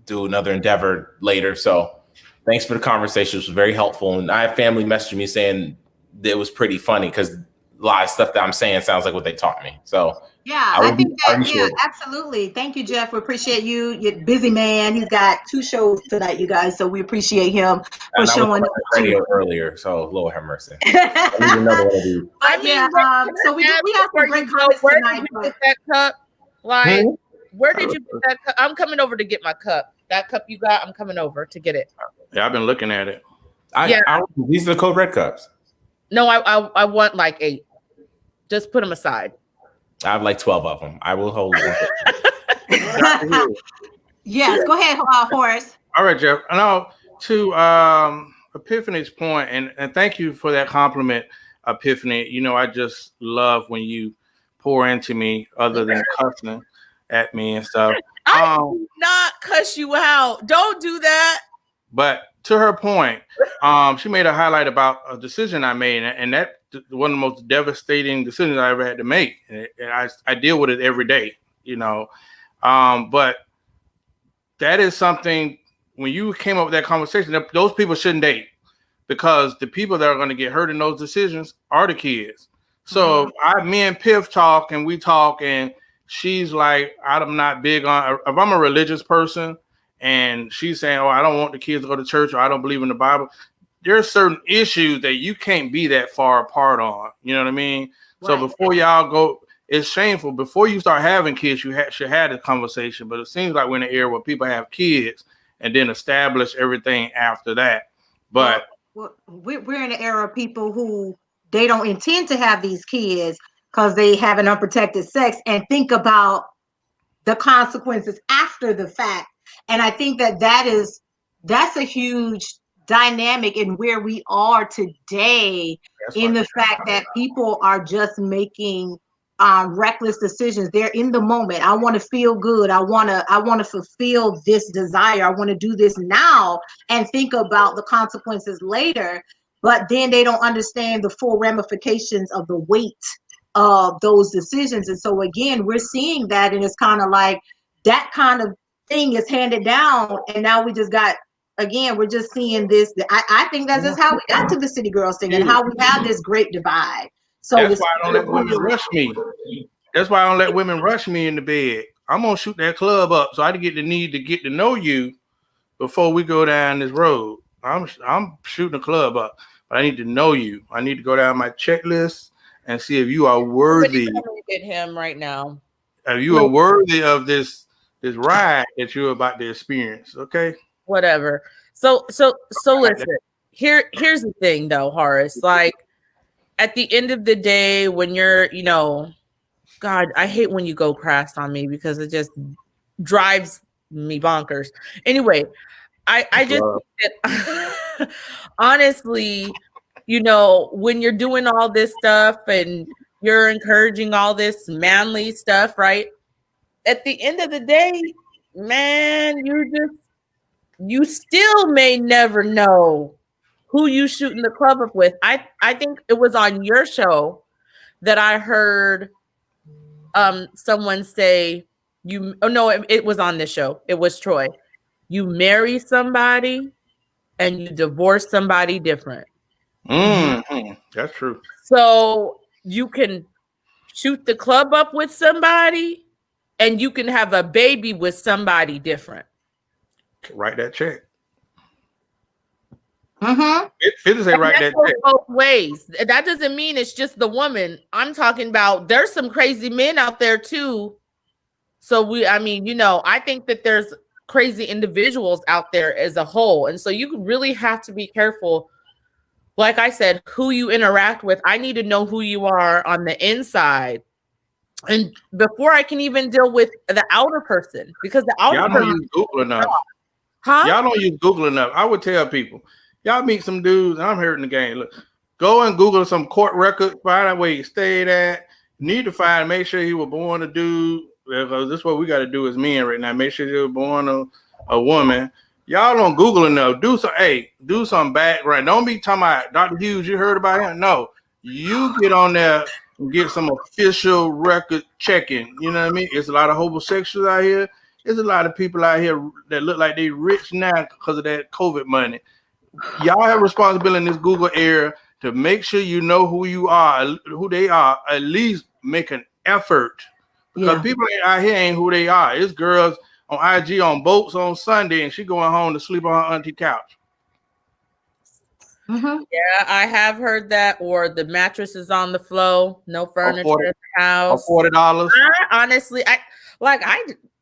do another endeavor later, so thanks for the conversation. It was very helpful, and I have family messaging me saying that it was pretty funny because a lot of stuff that I'm saying sounds like what they taught me. So yeah, I think that, absolutely. Thank you, Jeff. We appreciate you. You're a busy man. He's got 2 shows tonight, you guys. So we appreciate him for showing up. Radio earlier, so Lord have mercy. I need another one of these. So we have some great comments tonight. That cup, like, where did you get that cup? I'm coming over to get my cup. That cup you got, I'm coming over to get it. Yeah, I've been looking at it. These are the Code Red cups. No, I want like 8. Just put them aside. I have like 12 of them. I will hold them. Yes, go ahead, Horace. All right, Jeff. Now, to Epiphany's point, and thank you for that compliment, Epiphany. You know, I just love when you pour into me other than cussing at me and stuff. I do not cuss you out. Don't do that. But to her point, she made a highlight about a decision I made, and that one of the most devastating decisions I ever had to make. And I deal with it every day, you know. But that is something, when you came up with that conversation, those people shouldn't date, because the people that are going to get hurt in those decisions are the kids. So me and Piff talk, and we talk, and she's like, I'm not big on, if I'm a religious person and she's saying, oh, I don't want the kids to go to church, or I don't believe in the Bible. There's certain issues that you can't be that far apart on. You know what I mean? Right. So before y'all go, it's shameful. Before you start having kids, you should have a conversation. But it seems like we're in an era where people have kids and then establish everything after that. But we're in an era of people who they don't intend to have these kids. because they have an unprotected sex, and think about the consequences after the fact. And I think that's a huge dynamic in where we are today, That's in right. the fact that people are just making reckless decisions. They're in the moment. I want to feel good. I want to fulfill this desire. I want to do this now and think about the consequences later. But then they don't understand the full ramifications of the weight of those decisions. And so again, we're seeing that, and it's kind of like that kind of thing is handed down, and now we just got, again, we're just seeing this. I think that's just how we got to the city girls thing, and how we have this great divide. So That's this, why I don't let women rush me. That's why I don't let women rush me in the bed. I'm gonna shoot that club up, so I get the need to get to know you before we go down this road. I'm shooting the club up, but I need to know you. I need to go down my checklist and see if you are worthy. Get him right now. If you are worthy of this ride that you're about to experience. Okay. Whatever. So listen. Here's the thing though, Horace. Like at the end of the day, when you're, God, I hate when you go crass on me because it just drives me bonkers. Anyway, I just think that honestly, when you're doing all this stuff and you're encouraging all this manly stuff, right? At the end of the day, man, you still may never know who you shooting the club up with. I think it was on your show that I heard someone say it was on this show. It was Troy. You marry somebody and you divorce somebody different. That's true. So you can shoot the club up with somebody and you can have a baby with somebody different. Write that check. mm-hmm. It say write that check both ways. That doesn't mean it's just the woman. I'm talking about there's some crazy men out there too. So I think that there's crazy individuals out there as a whole. And so you really have to be careful. Like I said, who you interact with. I need to know who you are on the inside. And before I can even deal with the outer person, because the outer person, don't use Google enough. Huh? Y'all don't use Google enough. I would tell people, y'all meet some dudes, and I'm hurting the game. Look, go and Google some court record, find out where he stayed at. Need to make sure he was born a dude, because this is what we got to do as men right now. Make sure he was born a woman. Y'all don't Google enough. Do some background. Don't be talking about Dr. Hughes. You heard about him? No, you get on there and get some official record checking. You know what I mean? It's a lot of homosexuals out here. There's a lot of people out here that look like they rich now because of that COVID money. Y'all have responsibility in this Google era to make sure you know who you are, who they are. At least make an effort, because people out here ain't who they are. It's girls on IG on boats on Sunday, and she going home to sleep on her auntie couch. Mm-hmm. Yeah, I have heard that. Or the mattress is on the floor, no furniture in the house. $40. Honestly,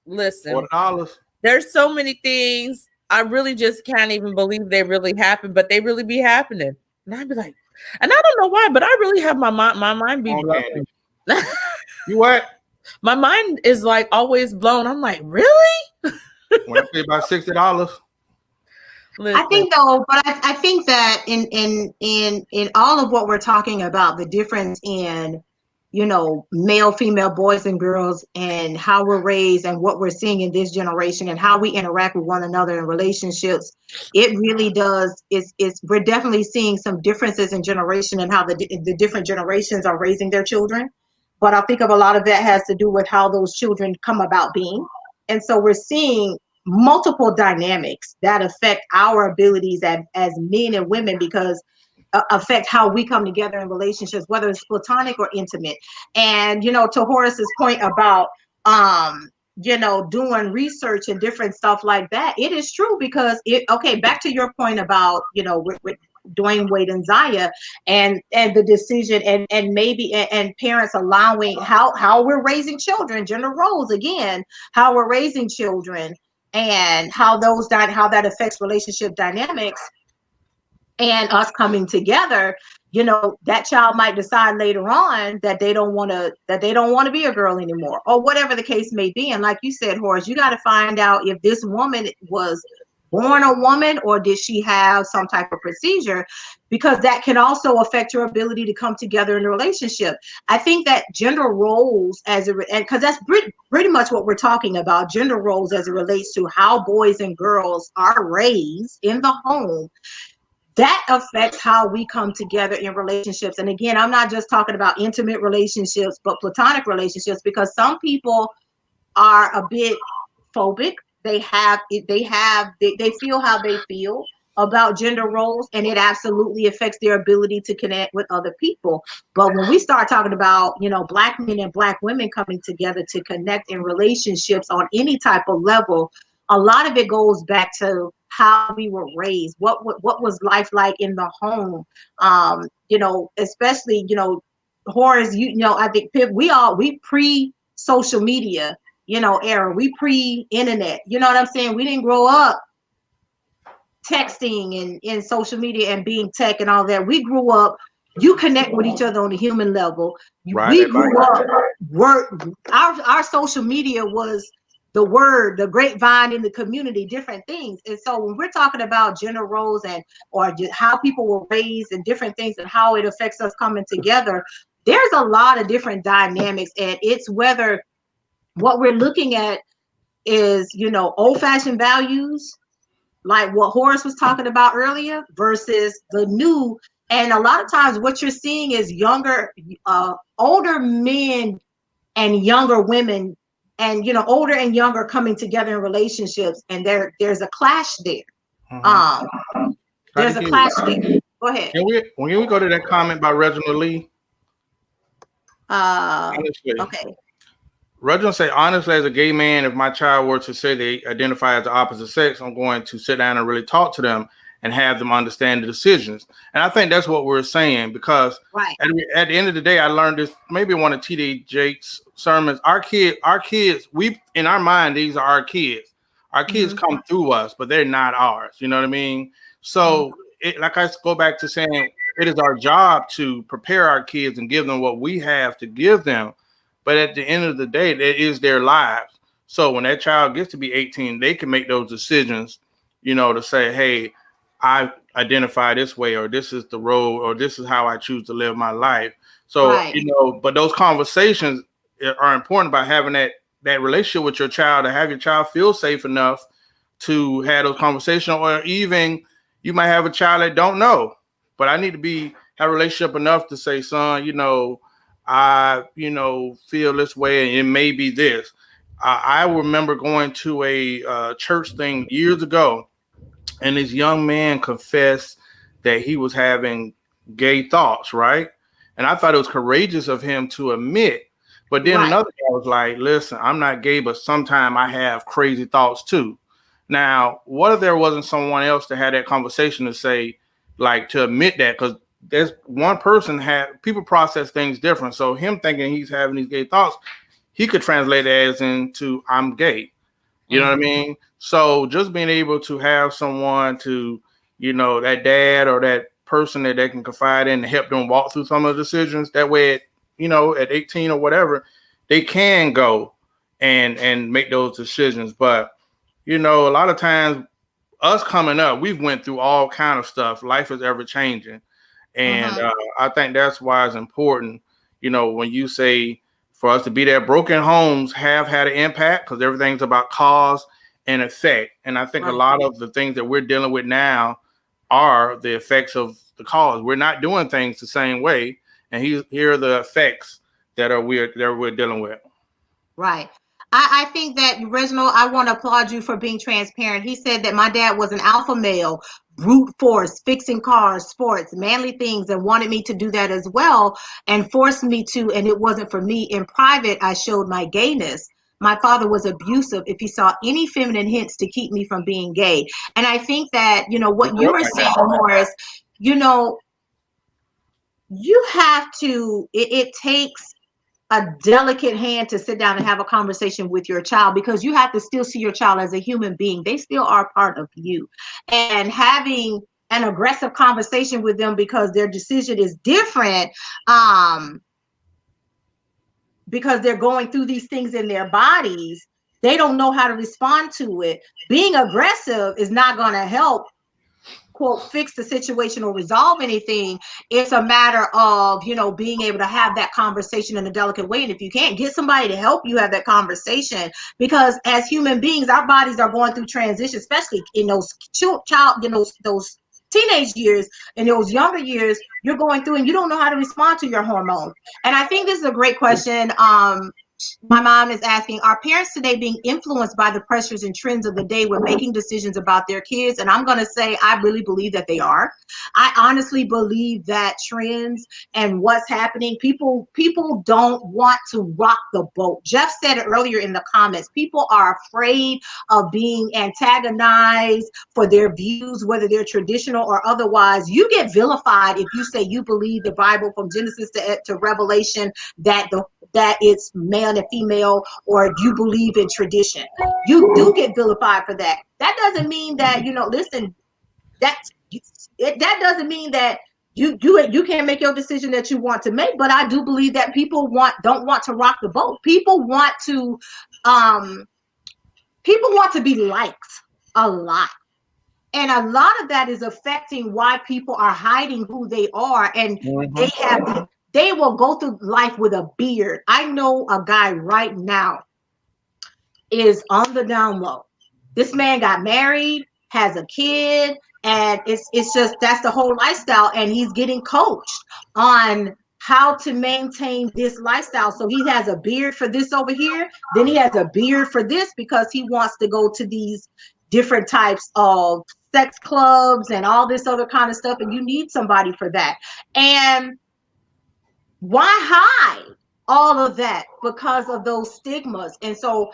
listen. $40. There's so many things I really just can't even believe they really happen, but they really be happening. And I'd be like, and I don't know why, but I really have my mind be blown. You what? My mind is like always blown. I'm like, really? When I pay about $60. I think though, but I think that in all of what we're talking about, the difference in, male, female, boys and girls, and how we're raised and what we're seeing in this generation and how we interact with one another in relationships, it really does we're definitely seeing some differences in generation and how the different generations are raising their children. But I think of a lot of that has to do with how those children come about being. And so we're seeing multiple dynamics that affect our abilities as men and women, because affect how we come together in relationships, whether it's platonic or intimate. And, to Horace's point about, doing research and different stuff like that, it is true, because back to your point about, with Dwayne Wade and Zaya and the decision and maybe and parents allowing how we're raising children, gender roles, again, how we're raising children and how that affects relationship dynamics. and us coming together, that child might decide later on that they don't want to be a girl anymore, or whatever the case may be. And like you said, Horace, you got to find out if this woman was born a woman or did she have some type of procedure, because that can also affect her ability to come together in a relationship. I think that gender roles, because that's pretty much what we're talking about, gender roles as it relates to how boys and girls are raised in the home, that affects how we come together in relationships. And again, I'm not just talking about intimate relationships, but platonic relationships, because some people are a bit phobic. They feel how they feel about gender roles, and it absolutely affects their ability to connect with other people. But when we start talking about, black men and black women coming together to connect in relationships on any type of level, a lot of it goes back to how we were raised. What was life like in the home? Especially, Horace, I think Pip, we pre-social media, era. We pre-internet. You know what I'm saying? We didn't grow up texting and in social media and being tech and all that. We grew up, you connect with each other on a human level. Right. We grew up, our social media was the word, the grapevine in the community, different things. And so when we're talking about gender roles or just how people were raised and different things and how it affects us coming together, there's a lot of different dynamics. And it's whether what we're looking at is, old-fashioned values, like what Horace was talking about earlier, versus the new. And a lot of times what you're seeing is older men and younger women, and older and younger coming together in relationships, and there's a clash there. There's a clash there. Go ahead. When we go to that comment by Reginald Lee, okay. Reginald say, honestly, as a gay man, if my child were to say they identify as the opposite sex, I'm going to sit down and really talk to them and have them understand the decisions. And I think that's what we're saying, because at the end of the day, I learned this maybe in one of T.D. Jakes' sermons. Our kids, we in our mind, these are our kids. Our kids come through us, but they're not ours. You know what I mean? So, like I go back to saying, it is our job to prepare our kids and give them what we have to give them. But at the end of the day, that is their lives. So when that child gets to be 18, they can make those decisions, to say, hey, I identify this way, or this is the road, or this is how I choose to live my life. So, but those conversations are important by having that relationship with your child, to have your child feel safe enough to have those conversations. Or even you might have a child that don't know, but I need to have a relationship enough to say, son, I, feel this way, and it may be this. I remember going to a church thing years ago, and this young man confessed that he was having gay thoughts, right? And I thought it was courageous of him to admit. But then another guy was like, listen, I'm not gay, but sometimes I have crazy thoughts too. Now, what if there wasn't someone else to have that conversation to say, like, to admit that? Because there's one person people process things different. So him thinking he's having these gay thoughts, he could translate it as into I'm gay. You know what I mean? So just being able to have someone to, that dad or that person that they can confide in to help them walk through some of the decisions. That way, at 18 or whatever, they can go and make those decisions. But, a lot of times us coming up, we've went through all kind of stuff. Life is ever changing. And I think that's why it's important, when you say for us to be there, broken homes have had an impact, because everything's about cause and effect. And I think a lot of the things that we're dealing with now are the effects of the cause. We're not doing things the same way. And here are the effects that we're dealing with. Right. I think that, Reginald, I want to applaud you for being transparent. He said that my dad was an alpha male, brute force, fixing cars, sports, manly things, and wanted me to do that as well, and forced me to, and it wasn't for me. In private, I showed my gayness. My father was abusive if he saw any feminine hints to keep me from being gay. And I think that, what you were saying, Horace, you have to, it takes a delicate hand to sit down and have a conversation with your child, because you have to still see your child as a human being. They still are part of you. And having an aggressive conversation with them because their decision is different, because they're going through these things in their bodies, they don't know how to respond to it. Being aggressive is not going to help, quote, fix the situation or resolve anything. It's a matter of, being able to have that conversation in a delicate way. And if you can't, get somebody to help you have that conversation, because as human beings, our bodies are going through transition, especially in those those teenage years, in those younger years, you're going through and you don't know how to respond to your hormones. And I think this is a great question. My mom is asking, are parents today being influenced by the pressures and trends of the day when making decisions about their kids? And I'm going to say, I really believe that they are. I honestly believe that trends and what's happening, people don't want to rock the boat. Jeff said it earlier in the comments. People are afraid of being antagonized for their views, whether they're traditional or otherwise. You get vilified if you say you believe the Bible from Genesis to Revelation, that it's male and female, or you believe in tradition. You do get vilified for that. That doesn't mean that, listen, that doesn't mean that you can't make your decision that you want to make. But I do believe that people don't want to rock the boat. People want to be liked a lot. And a lot of that is affecting why people are hiding who they are. And they will go through life with a beard. I know a guy right now is on the down low. This man got married, has a kid, and it's just, that's the whole lifestyle. And he's getting coached on how to maintain this lifestyle. So he has a beard for this over here. Then he has a beard for this because he wants to go to these different types of sex clubs and all this other kind of stuff. And you need somebody for that. And why hide all of that? Because of those stigmas. And so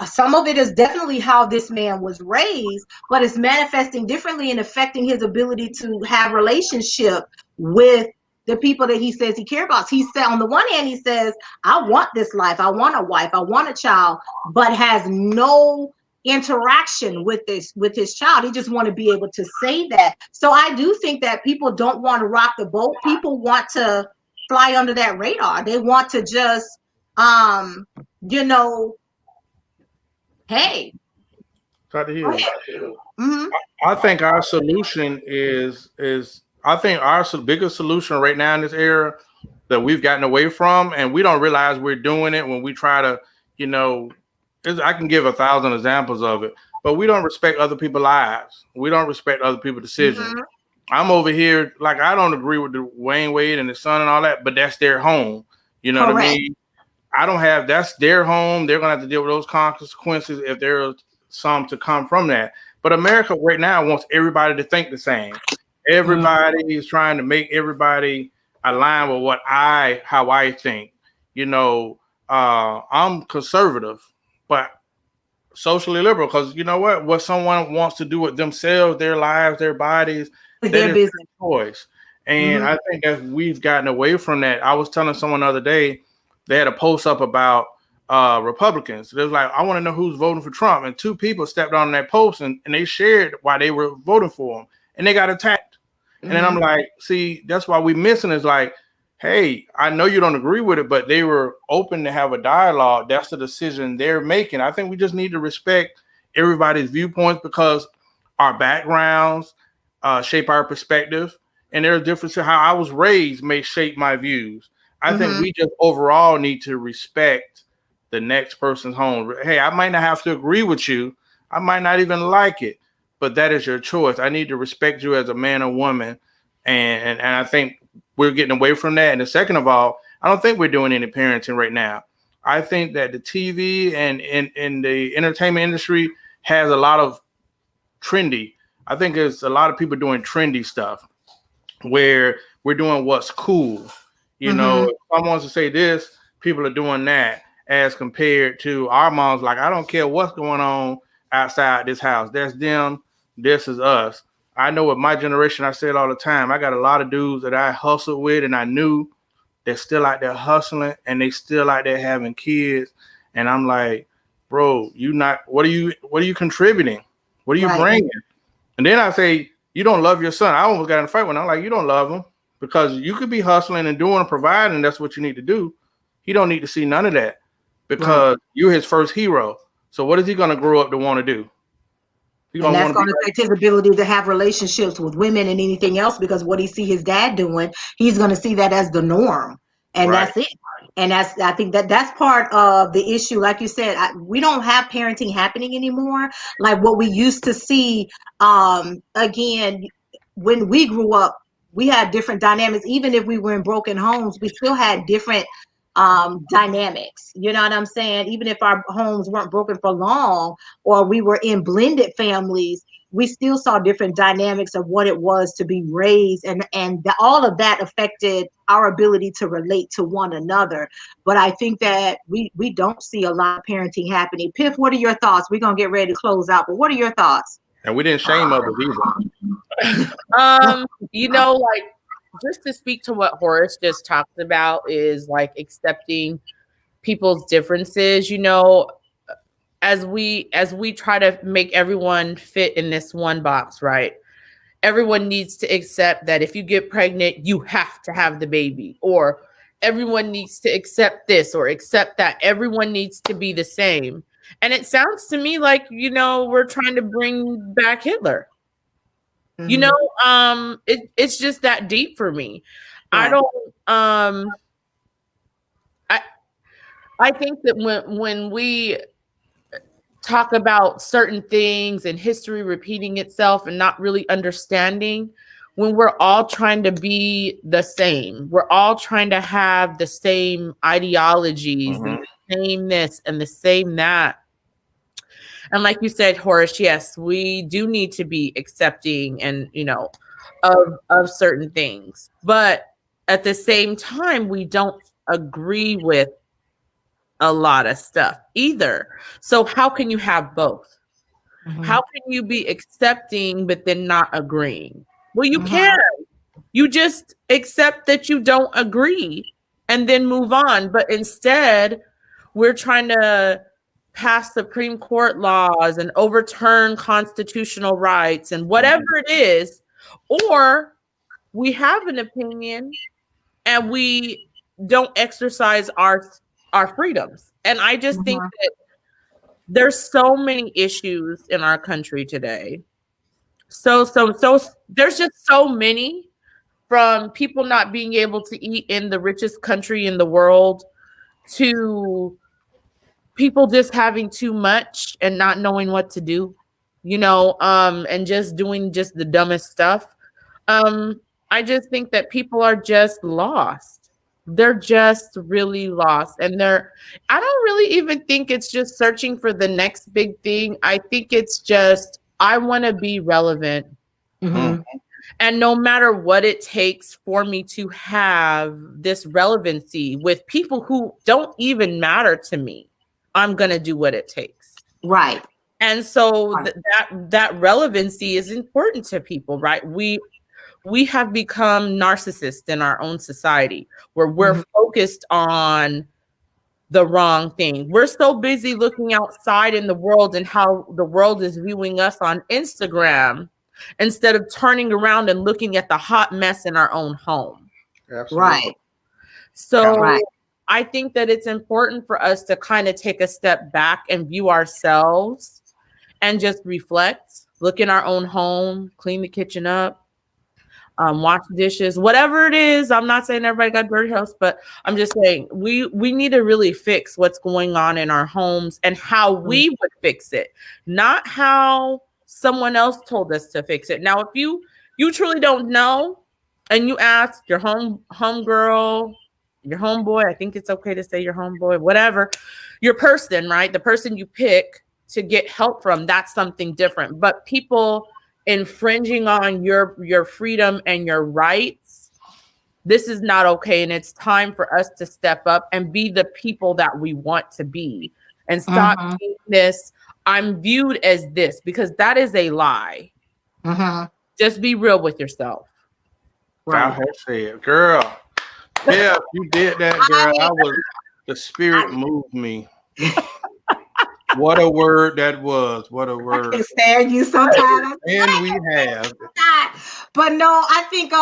some of it is definitely how this man was raised, but it's manifesting differently and affecting his ability to have relationship with the people that he says he cares about. He said, on the one hand, he says, I want this life, I want a wife, I want a child, but has no interaction with his child. He just want to be able to say that. So I do think that people don't want to rock the boat. People want to fly under that radar. They want to just hey. Try to hear it. I think our solution is I think our biggest solution right now in this era that we've gotten away from, and we don't realize we're doing it when we try to, I can give 1,000 examples of it, but we don't respect other people's lives. We don't respect other people's decisions. I'm over here, like, I don't agree with the Wayne Wade and his son and all that, but that's their home. You know what I mean? That's their home. They're going to have to deal with those consequences if there's some to come from that. But America right now wants everybody to think the same. Everybody is trying to make everybody align with how I think. I'm conservative, but socially liberal, because you know what someone wants to do with themselves, their lives, their bodies, their business choice. And I think that we've gotten away from that. I was telling someone the other day, they had a post up about Republicans. They was like, I want to know who's voting for Trump. And 2 people stepped on that post and they shared why they were voting for him. And they got attacked. And then I'm like, see, that's why we missing is like, hey, I know you don't agree with it, but they were open to have a dialogue. That's the decision they're making. I think we just need to respect everybody's viewpoints, because our backgrounds shape our perspective. And there's a difference in how I was raised may shape my views. I think we just overall need to respect the next person's home. Hey, I might not have to agree with you. I might not even like it, but that is your choice. I need to respect you as a man or woman. And I think we're getting away from that. And the second of all, I don't think we're doing any parenting right now. I think that the TV and in the entertainment industry has a lot of trendy. I think there's a lot of people doing trendy stuff where we're doing what's cool. If someone wants to say this, people are doing that, as compared to our moms. Like, I don't care what's going on outside this house. That's them. This is us. I know with my generation, I say it all the time, I got a lot of dudes that I hustled with and I knew they're still out there hustling and they still out there having kids. And I'm like, bro, what are you contributing? What are you bringing? And then I say, you don't love your son. I almost got in a fight when I'm like, you don't love him because you could be hustling and doing and providing. That's what you need to do. He don't need to see none of that because you're his first hero. So what is he going to grow up to want to do? And that's going to affect his ability to have relationships with women and anything else, because what he see his dad doing, he's going to see that as the norm, and that's it. And I think that's part of the issue. Like you said, we don't have parenting happening anymore like what we used to see. Again, when we grew up, we had different dynamics. Even if we were in broken homes, we still had different dynamics. You know what I'm saying? Even if our homes weren't broken for long, or we were in blended families, we still saw different dynamics of what it was to be raised, and all of that affected our ability to relate to one another. But I think that we don't see a lot of parenting happening. Piff, what are your thoughts? We're gonna get ready to close out, but what are your thoughts? And we didn't shame others either. You know, like, just to speak to what Horace just talked about is like accepting people's differences. You know, as we try to make everyone fit in this one box, right? Everyone needs to accept that if you get pregnant, you have to have the baby, or everyone needs to accept this or accept that. Everyone needs to be the same. And it sounds to me like, you know, we're trying to bring back Hitler. Mm-hmm. You know, it's just that deep for me. Right. I think that when we talk about certain things and history repeating itself and not really understanding, when we're all trying to be the same, we're all trying to have the same ideologies, mm-hmm. and the same this and the same that. And like you said, Horace, yes, we do need to be accepting and, you know, of certain things. But at the same time, we don't agree with a lot of stuff either. So how can you have both? Mm-hmm. How can you be accepting but then not agreeing? Well, you mm-hmm. can. You just accept that you don't agree and then move on. But instead, we're trying to pass Supreme Court laws and overturn constitutional rights and whatever it is, or we have an opinion and we don't exercise our freedoms. And I just think that there's so many issues in our country today. So there's just so many, from people not being able to eat in the richest country in the world to people just having too much and not knowing what to do, you know, and just doing just the dumbest stuff. I just think that people are just lost. They're just really lost. And I don't really even think it's just searching for the next big thing. I think it's just, I want to be relevant. Mm-hmm. And no matter what it takes for me to have this relevancy with people who don't even matter to me, I'm going to do what it takes. Right. And so that relevancy is important to people, right? We have become narcissists in our own society where we're mm-hmm. focused on the wrong thing. We're so busy looking outside in the world and how the world is viewing us on Instagram instead of turning around and looking at the hot mess in our own home. Absolutely. Right. So I think that it's important for us to kind of take a step back and view ourselves and just reflect, look in our own home, clean the kitchen up, wash the dishes, whatever it is. I'm not saying everybody got a dirty house, but I'm just saying we need to really fix what's going on in our homes and how we would fix it, not how someone else told us to fix it. Now, if you truly don't know and you ask your homegirl, your homeboy, I think it's okay to say your homeboy, whatever, your person, right? The person you pick to get help from, that's something different. But people infringing on your freedom and your rights, this is not okay. And it's time for us to step up and be the people that we want to be and stop being this, I'm viewed as this, because that is a lie. Just be real with yourself. Right. I say it, girl. Yeah, you did that, girl. The spirit moved me. What a word that was. What a word. I can't stand you sometimes. And we have. But no, I think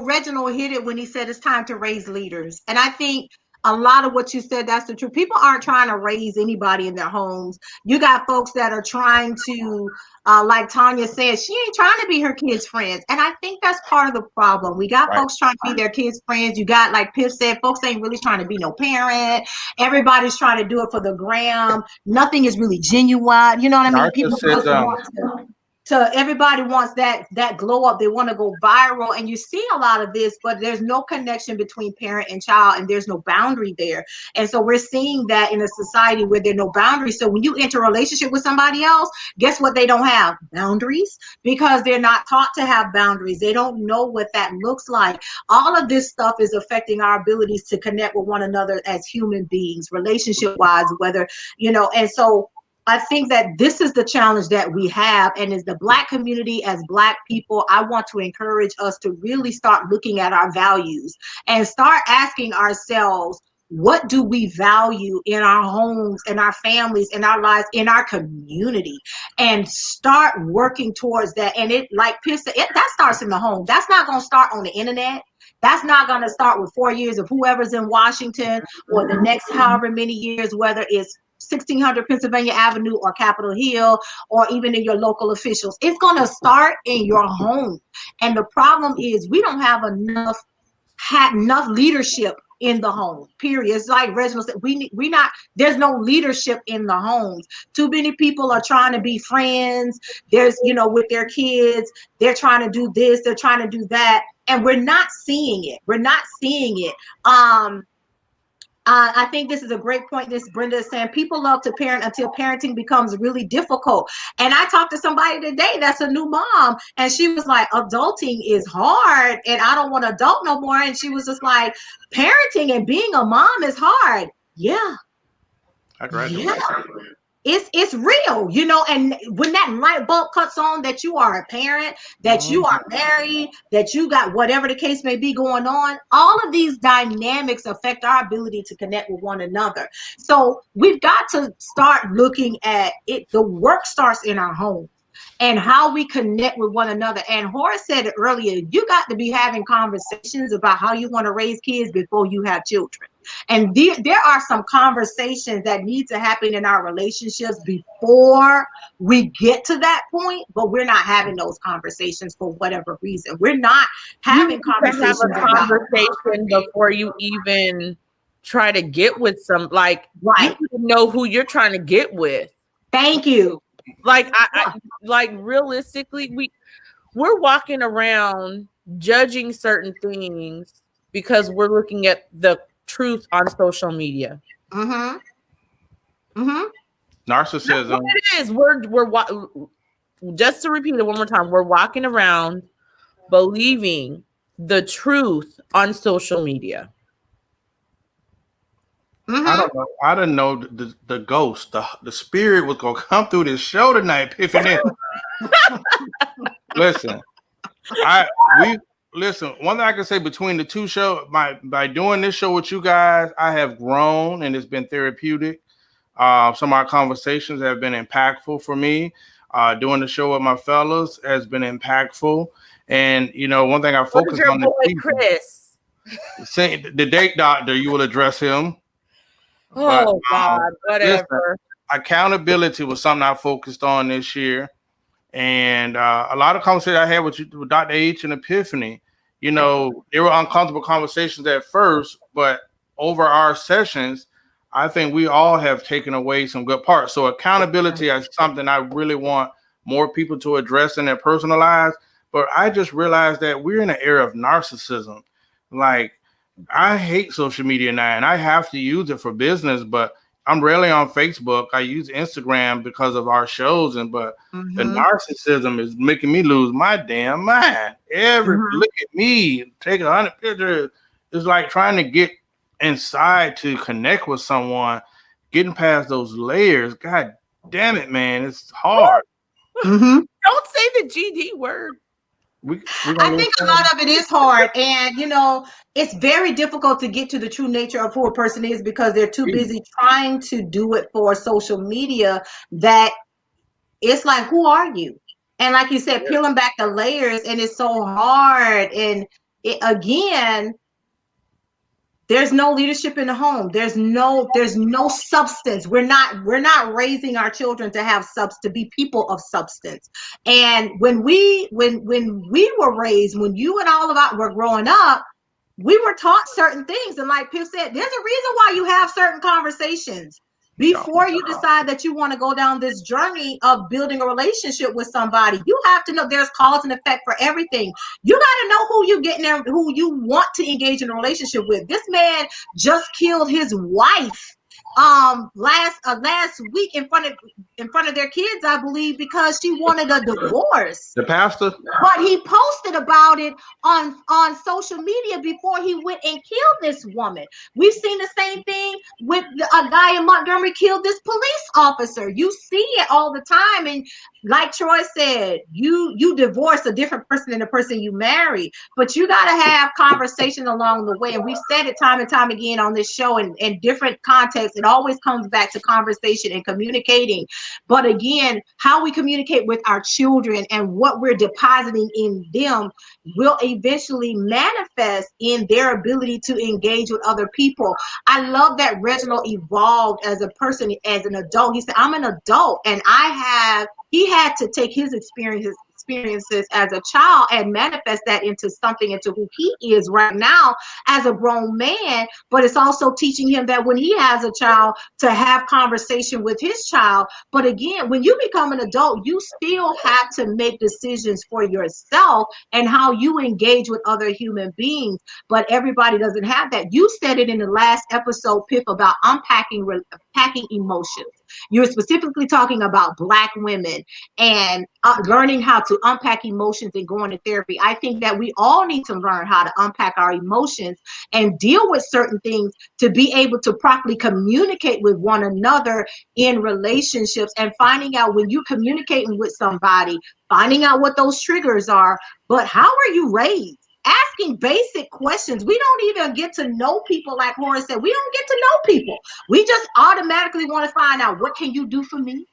Reginald hit it when he said it's time to raise leaders. And I think a lot of what you said, that's the truth. People aren't trying to raise anybody in their homes. You got folks that are trying to, like Tanya said, she ain't trying to be her kids' friends. And I think that's part of the problem. We got Right. folks trying to be their kids' friends. You got, like Piff said, folks ain't really trying to be no parent. Everybody's trying to do it for the gram. Nothing is really genuine. You know what I mean? People just want to everybody wants that glow up. They want to go viral, and you see a lot of this, but there's no connection between parent and child, and there's no boundary there. And so we're seeing that in a society where there's no boundaries. So when you enter a relationship with somebody else, guess what? They don't have boundaries, because they're not taught to have boundaries. They don't know what that looks like. All of this stuff is affecting our abilities to connect with one another as human beings, relationship wise, whether, and so I think that this is the challenge that we have. And as the Black community, as Black people, I want to encourage us to really start looking at our values and start asking ourselves, what do we value in our homes, in our families, in our lives, in our community, and start working towards that. And it, like Piff said, that starts in the home. That's not going to start on the internet. That's not going to start with 4 years of whoever's in Washington, or the next however many years, whether it's 1600 Pennsylvania Avenue or Capitol Hill, or even in your local officials. It's going to start in your home. And the problem is we don't have enough leadership in the home, period. It's like Reginald said, there's no leadership in the homes. Too many people are trying to be friends. There's, with their kids, they're trying to do this, they're trying to do that. And we're not seeing it. I think this is a great point. This Brenda is saying people love to parent until parenting becomes really difficult. And I talked to somebody today that's a new mom, and she was like, adulting is hard and I don't want to adult no more. And she was just like, parenting and being a mom is hard. Yeah. I graduated. Yeah. It's real, and when that light bulb cuts on that you are a parent, that you are married, that you got whatever the case may be going on, all of these dynamics affect our ability to connect with one another. So we've got to start looking at it. The work starts in our home and how we connect with one another. And Horace said it earlier, you got to be having conversations about how you want to raise kids before you have children. And there are some conversations that need to happen in our relationships before we get to that point, but we're not having those conversations for whatever reason. We're not having conversations have a conversation before you even try to get with some, like, right. You know who you're trying to get with. Thank you. Like, I like, realistically, we're walking around judging certain things because we're looking at the truth on social media. Narcissism. That's what it is. We're just to repeat it one more time. We're walking around believing the truth on social media. I don't know. I didn't know the ghost, the spirit was gonna come through this show tonight, Piffany. Listen, listen. One thing I can say between the two shows, by doing this show with you guys, I have grown and it's been therapeutic. Some of our conversations have been impactful for me. Doing the show with my fellas has been impactful. And one thing I focus on is Chris. Saying the date doctor, you will address him. Oh, God, whatever. Listen, accountability was something I focused on this year. And a lot of conversations I had with Dr. H and Epiphany, they were uncomfortable conversations at first, but over our sessions, I think we all have taken away some good parts. So accountability is something I really want more people to address in their personal lives. But I just realized that we're in an era of narcissism. Like, I hate social media now, and I have to use it for business, but I'm rarely on Facebook. I use Instagram because of our shows, but the narcissism is making me lose my damn mind. Look at me, take 100 pictures. It's like trying to get inside to connect with someone, getting past those layers. God damn it, man, it's hard. Don't say the GD word. I think a lot of it is hard, and it's very difficult to get to the true nature of who a person is because they're too busy trying to do it for social media that it's like, who are you? And like you said, peeling back the layers, and it's so hard. And again, there's no leadership in the home. There's no substance. We're not raising our children to have to be people of substance. And when we were raised, when you and all of us were growing up, we were taught certain things. And like Pip said, there's a reason why you have certain conversations before you decide that you want to go down this journey of building a relationship with somebody. You have to know there's cause and effect for everything. You got to know who you getting there, who you want to engage in a relationship with. This man just killed his wife last week in front of their kids, I believe, because she wanted a divorce. The pastor? But he posted about it on social media before he went and killed this woman. We've seen the same thing with a guy in Montgomery killed this police officer. You see it all the time. And like Troy said, you divorce a different person than the person you marry, but you got to have conversation along the way. And we've said it time and time again on this show in different contexts. It always comes back to conversation and communicating. But again, how we communicate with our children and what we're depositing in them will eventually manifest in their ability to engage with other people. I love that Reginald evolved as a person, as an adult. He said, I'm an adult, and he had to take his experiences as a child and manifest that into something, into who he is right now as a grown man. But it's also teaching him that when he has a child, to have conversation with his child. But again, when you become an adult, you still have to make decisions for yourself and how you engage with other human beings. But everybody doesn't have that. You said it in the last episode, Pip, about unpacking emotions. You're specifically talking about Black women and learning how to unpack emotions and going to therapy. I think that we all need to learn how to unpack our emotions and deal with certain things to be able to properly communicate with one another in relationships, and finding out when you're communicating with somebody, finding out what those triggers are. But how are you raised? Asking basic questions. We don't even get to know people. Like Horace said, we don't get to know people. We just automatically want to find out, what can you do for me?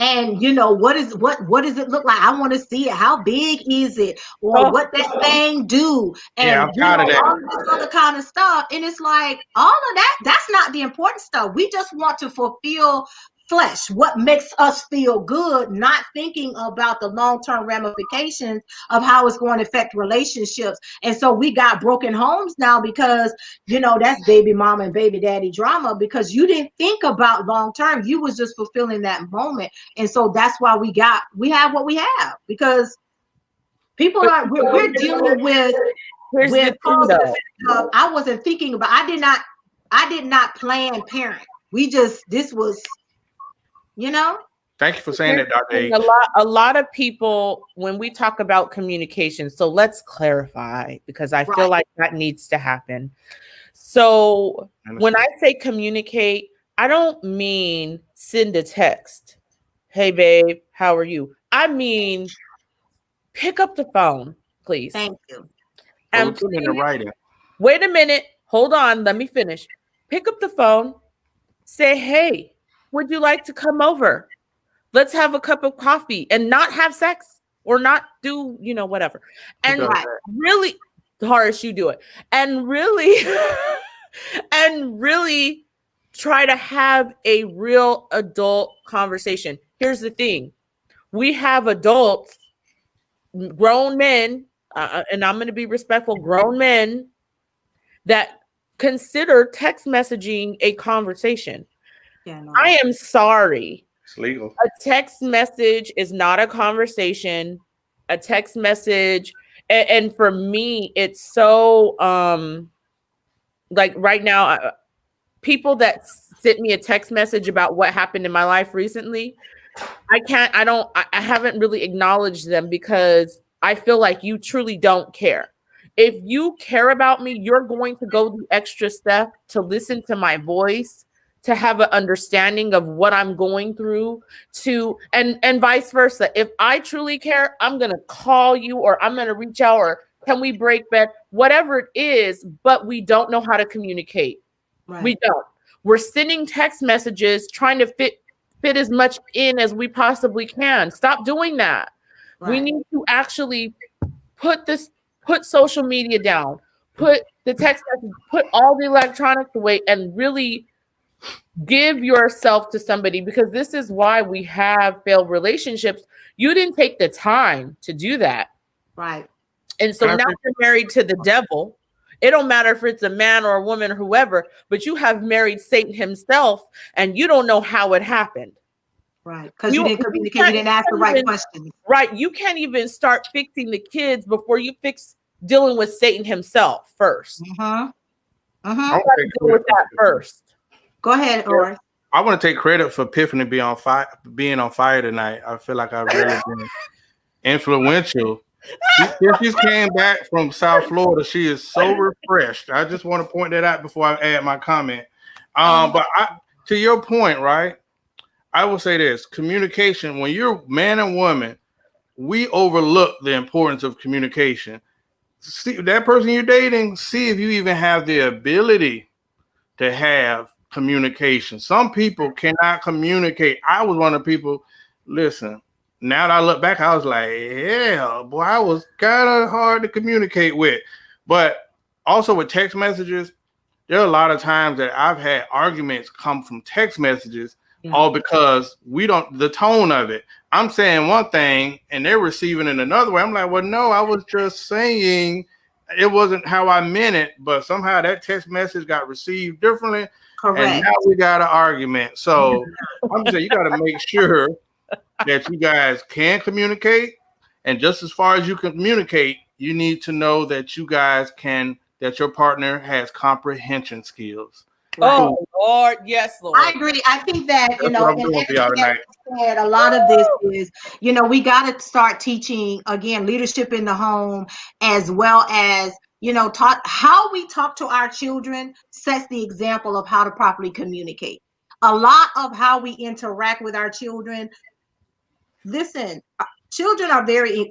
And what does it look like? I want to see it. How big is it? Or what that thing do? And I'm tired of that. all this other kind of stuff. And it's like, all of that's not the important stuff. We just want to fulfill flesh, what makes us feel good, not thinking about the long-term ramifications of how it's going to affect relationships. And so we got broken homes now because that's baby mama and baby daddy drama, because you didn't think about long-term. You was just fulfilling that moment. And so that's why we have what we have, because people we're dealing with I wasn't thinking about, I did not plan parent. This was Thank you for saying that, Dr. H. A lot of people, when we talk about communication, so let's clarify, because I feel like that needs to happen. So when I say communicate, I don't mean send a text. Hey, babe, how are you? I mean, pick up the phone, please. Thank you. And wait a minute. Hold on. Let me finish. Pick up the phone. Say, hey, would you like to come over? Let's have a cup of coffee and not have sex or not do, whatever. And really, Horace, you do it. And really, try to have a real adult conversation. Here's the thing. We have adults, grown men, and I'm going to be respectful, grown men that consider text messaging a conversation. Yeah, no. I am sorry. It's legal. A text message is not a conversation. A text message, and for me, it's so like right now, people that sent me a text message about what happened in my life recently, I haven't really acknowledged them, because I feel like you truly don't care. If you care about me, you're going to go the extra step to listen to my voice, to have an understanding of what I'm going through, and vice versa. If I truly care, I'm going to call you, or I'm going to reach out, or can we break bed, whatever it is, but we don't know how to communicate. Right. We don't. We're sending text messages trying to fit as much in as we possibly can. Stop doing that. Right. We need to actually put social media down, put the text message, put all the electronics away, and really give yourself to somebody, because this is why we have failed relationships. You didn't take the time to do that. Right. And so now you're married to the devil. It don't matter if it's a man or a woman or whoever, but you have married Satan himself, and you don't know how it happened. Right. Because you didn't communicate, you didn't ask the right questions. Right. You can't even start fixing the kids before you fix dealing with Satan himself first. Mm-hmm. Mm-hmm. You gotta deal with that first. Go ahead, Horace. I want to take credit for Epiphany being on fire tonight. I feel like I've really been influential. She's came back from South Florida. She is so refreshed. I just want to point that out before I add my comment. But to your point, right? I will say this: communication. When you're man and woman, we overlook the importance of communication. See that person you're dating. See if you even have the ability to have communication. Some people cannot communicate. I was one of the people. Listen. Now that I look back, I was like, yeah, boy, I was kind of hard to communicate with. But also with text messages, there are a lot of times that I've had arguments come from text messages, all because the tone of it. I'm saying one thing and they're receiving it another way. I'm like, well, no, I was just saying it wasn't how I meant it, but somehow that text message got received differently. Correct. And now we got an argument. So I'm saying you got to make sure that you guys can communicate, and just as far as you communicate, you need to know that you guys that your partner has comprehension skills. Oh Lord, yes, Lord. I agree. I think that and everything that you said, a lot of this is, we got to start teaching again leadership in the home, as well as how we talk to our children sets the example of how to properly communicate. A lot of how we interact with our children. Listen, children are very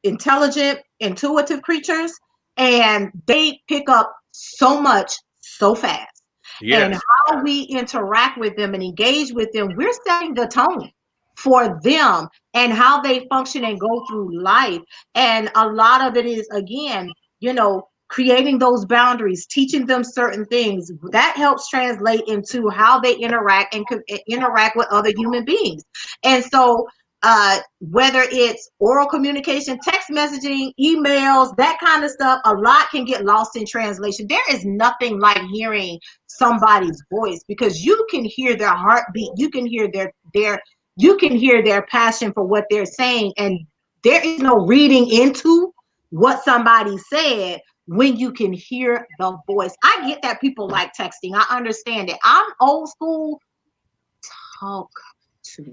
intelligent, intuitive creatures, and they pick up so much so fast. Yes. And how we interact with them and engage with them, we're setting the tone for them and how they function and go through life. And a lot of it is, again, creating those boundaries, teaching them certain things that helps translate into how they interact and interact with other human beings. And so whether it's oral communication, text messaging, emails, that kind of stuff, a lot can get lost in translation. There is nothing like hearing somebody's voice, because you can hear their heartbeat, you can hear their passion for what they're saying, and there is no reading into what somebody said when you can hear the voice. I get that people like texting. I understand it. I'm old school. Talk to me.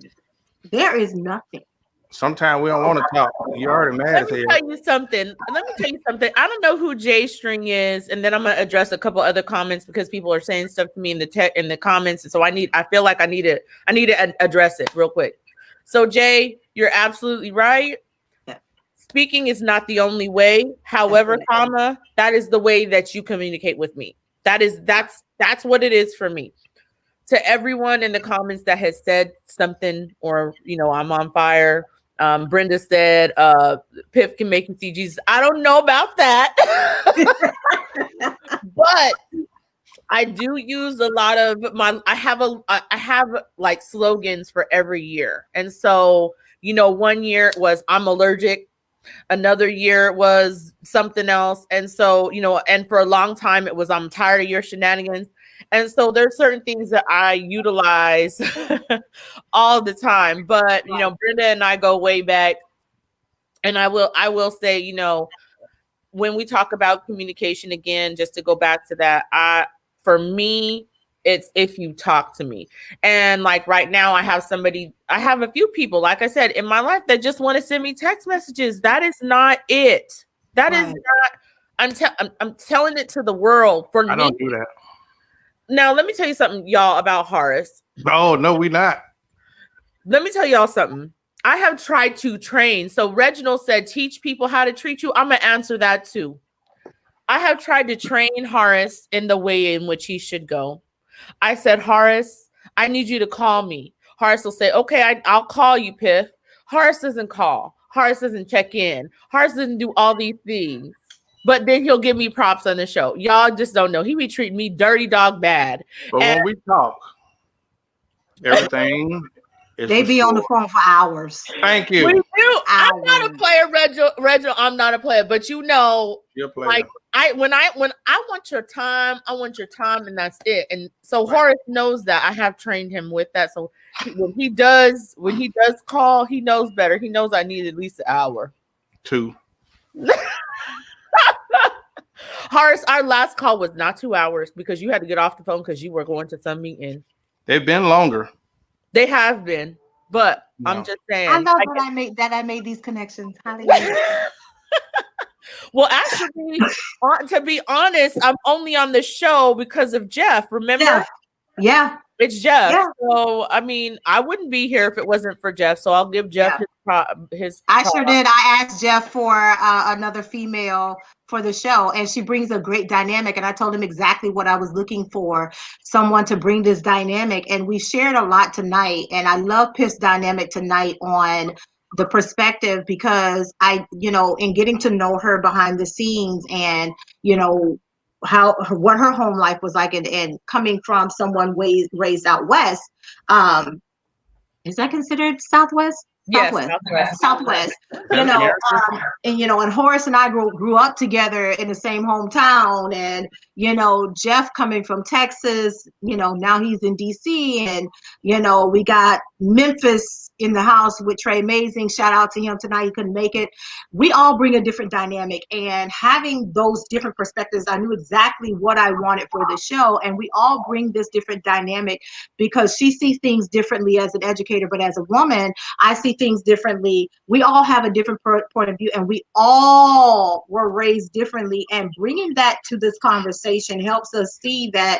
There is nothing. Sometimes we don't want to talk. You're already mad. Let me tell you something. I don't know who J String is, and then I'm gonna address a couple other comments because people are saying stuff to me in the comments, and so I feel like I need to address it real quick. So Jay, you're absolutely right. Speaking is not the only way. However, that is the way that you communicate with me. That's what it is for me. To everyone in the comments that has said something, or I'm on fire. Brenda said, Piff can make you see Jesus. I don't know about that. But I do use a lot of I have like slogans for every year. And so, 1 year was I'm allergic. Another year was something else. And so, and for a long time it was I'm tired of your shenanigans. And so there's certain things that I utilize all the time. But, Brenda and I go way back. And I will say, when we talk about communication again, just to go back to that, for me, it's if you talk to me. And like right now, I have a few people, like I said, in my life that just want to send me text messages. That is not it. That is not, I'm telling it to the world. For me, I don't do that. Now, let me tell you something, y'all, about Horace. Oh, no, we not. Let me tell y'all something. I have tried to train. So Reginald said, teach people how to treat you. I'm going to answer that too. I have tried to train Horace in the way in which he should go. I said, Horace, I need you to call me. Horace will say, okay, I'll call you, Piff. Horace doesn't call. Horace doesn't check in. Horace doesn't do all these things. But then he'll give me props on the show. Y'all just don't know. He be treating me dirty dog bad. But when we talk, everything is They be on the restored. phone for hours. Thank We you. do. I'm not a player, Reginald. I'm not a player, but you know, You're a player. like when I want your time, I want your time, and that's it. And so Horace knows that. I have trained him with that. So when he does call, he knows better. He knows I need at least an hour. 2. Horace, our last call was not 2 hours because you had to get off the phone because you were going to some meeting. They've been longer. They have been, but No. I'm just saying. I love that I made these connections. Hallelujah. Well, actually, to be honest, I'm only on the show because of Jeff. Remember? Jeff. Yeah. It's Jeff. Yeah. So, I mean, I wouldn't be here if it wasn't for Jeff. So I'll give Jeff his I sure did. I asked Jeff for another female for the show, and she brings a great dynamic. And I told him exactly what I was looking for, someone to bring this dynamic. And we shared a lot tonight. And I love Piff's dynamic tonight on the perspective, because in getting to know her behind the scenes and, what her home life was like, and coming from someone raised out west, is that considered Southwest? Yes, Southwest. And Horace and I grew up together in the same hometown, and Jeff coming from Texas, now he's in DC, and we got Memphis in the house with Trey Amazing. Shout out to him tonight. He couldn't make it. We all bring a different dynamic, and having those different perspectives, I knew exactly what I wanted for the show. And we all bring this different dynamic because she sees things differently as an educator, but as a woman, I see things differently. We all have a different point of view, and we all were raised differently. And bringing that to this conversation helps us see that,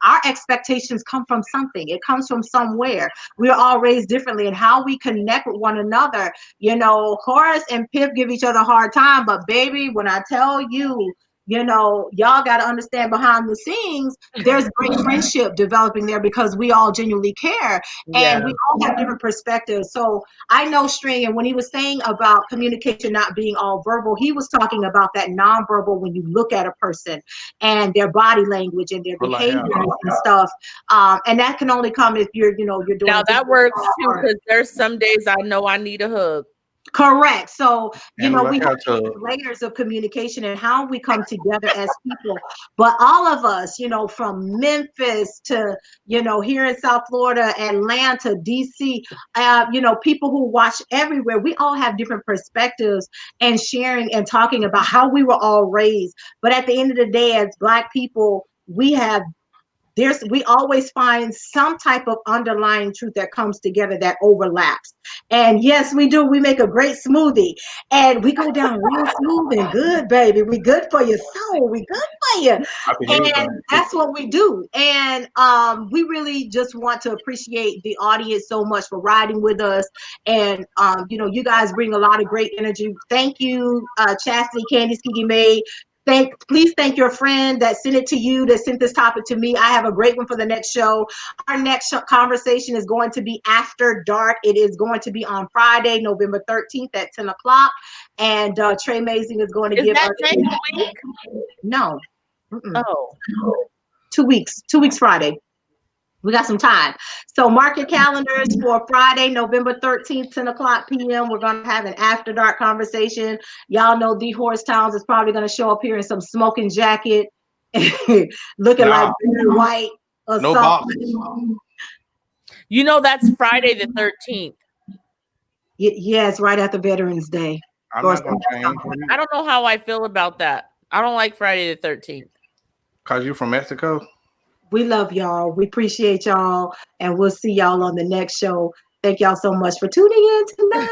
our expectations come from something. It comes from somewhere. We're all raised differently, and how we connect with one another. Horace and Pip give each other a hard time, but baby, when I tell you, y'all got to understand behind the scenes, there's great friendship developing there because we all genuinely care, and we all have different perspectives. So I know String, and when he was saying about communication not being all verbal, he was talking about that nonverbal when you look at a person and their body language and their behaviors and stuff. And that can only come if you're doing. Now that works too, because there's some days I know I need a hug. Correct. So, we have to layers of communication and how we come together as people. But all of us, from Memphis to, here in South Florida, Atlanta, DC, people who watch everywhere, we all have different perspectives and sharing and talking about how we were all raised. But at the end of the day, as Black people, we always find some type of underlying truth that comes together that overlaps. And yes, we do. We make a great smoothie, and we go down real smooth and good, baby. We good for your soul. We good for you. And that's what we do. And we really just want to appreciate the audience so much for riding with us. And, you guys bring a lot of great energy. Thank you, Chastity, Candice, Kiki May. Please thank your friend that sent it to you, that sent this topic to me. I have a great one for the next show. Our next conversation is going to be after dark. It is going to be on Friday, November 13th at 10 o'clock. And Trey Amazing is going to give us next week? No. Oh. 2 weeks. 2 weeks Friday. We got some time. So mark your calendars for Friday, November 13th, 10 o'clock p.m. We're going to have an after dark conversation. Y'all know the Horse Towns is probably going to show up here in some smoking jacket, looking like white or something. That's Friday the 13th. Yeah, it's right after Veterans Day. I don't know how I feel about that. I don't like Friday the 13th. Because you're from Mexico? We love y'all. We appreciate y'all. And we'll see y'all on the next show. Thank y'all so much for tuning in tonight.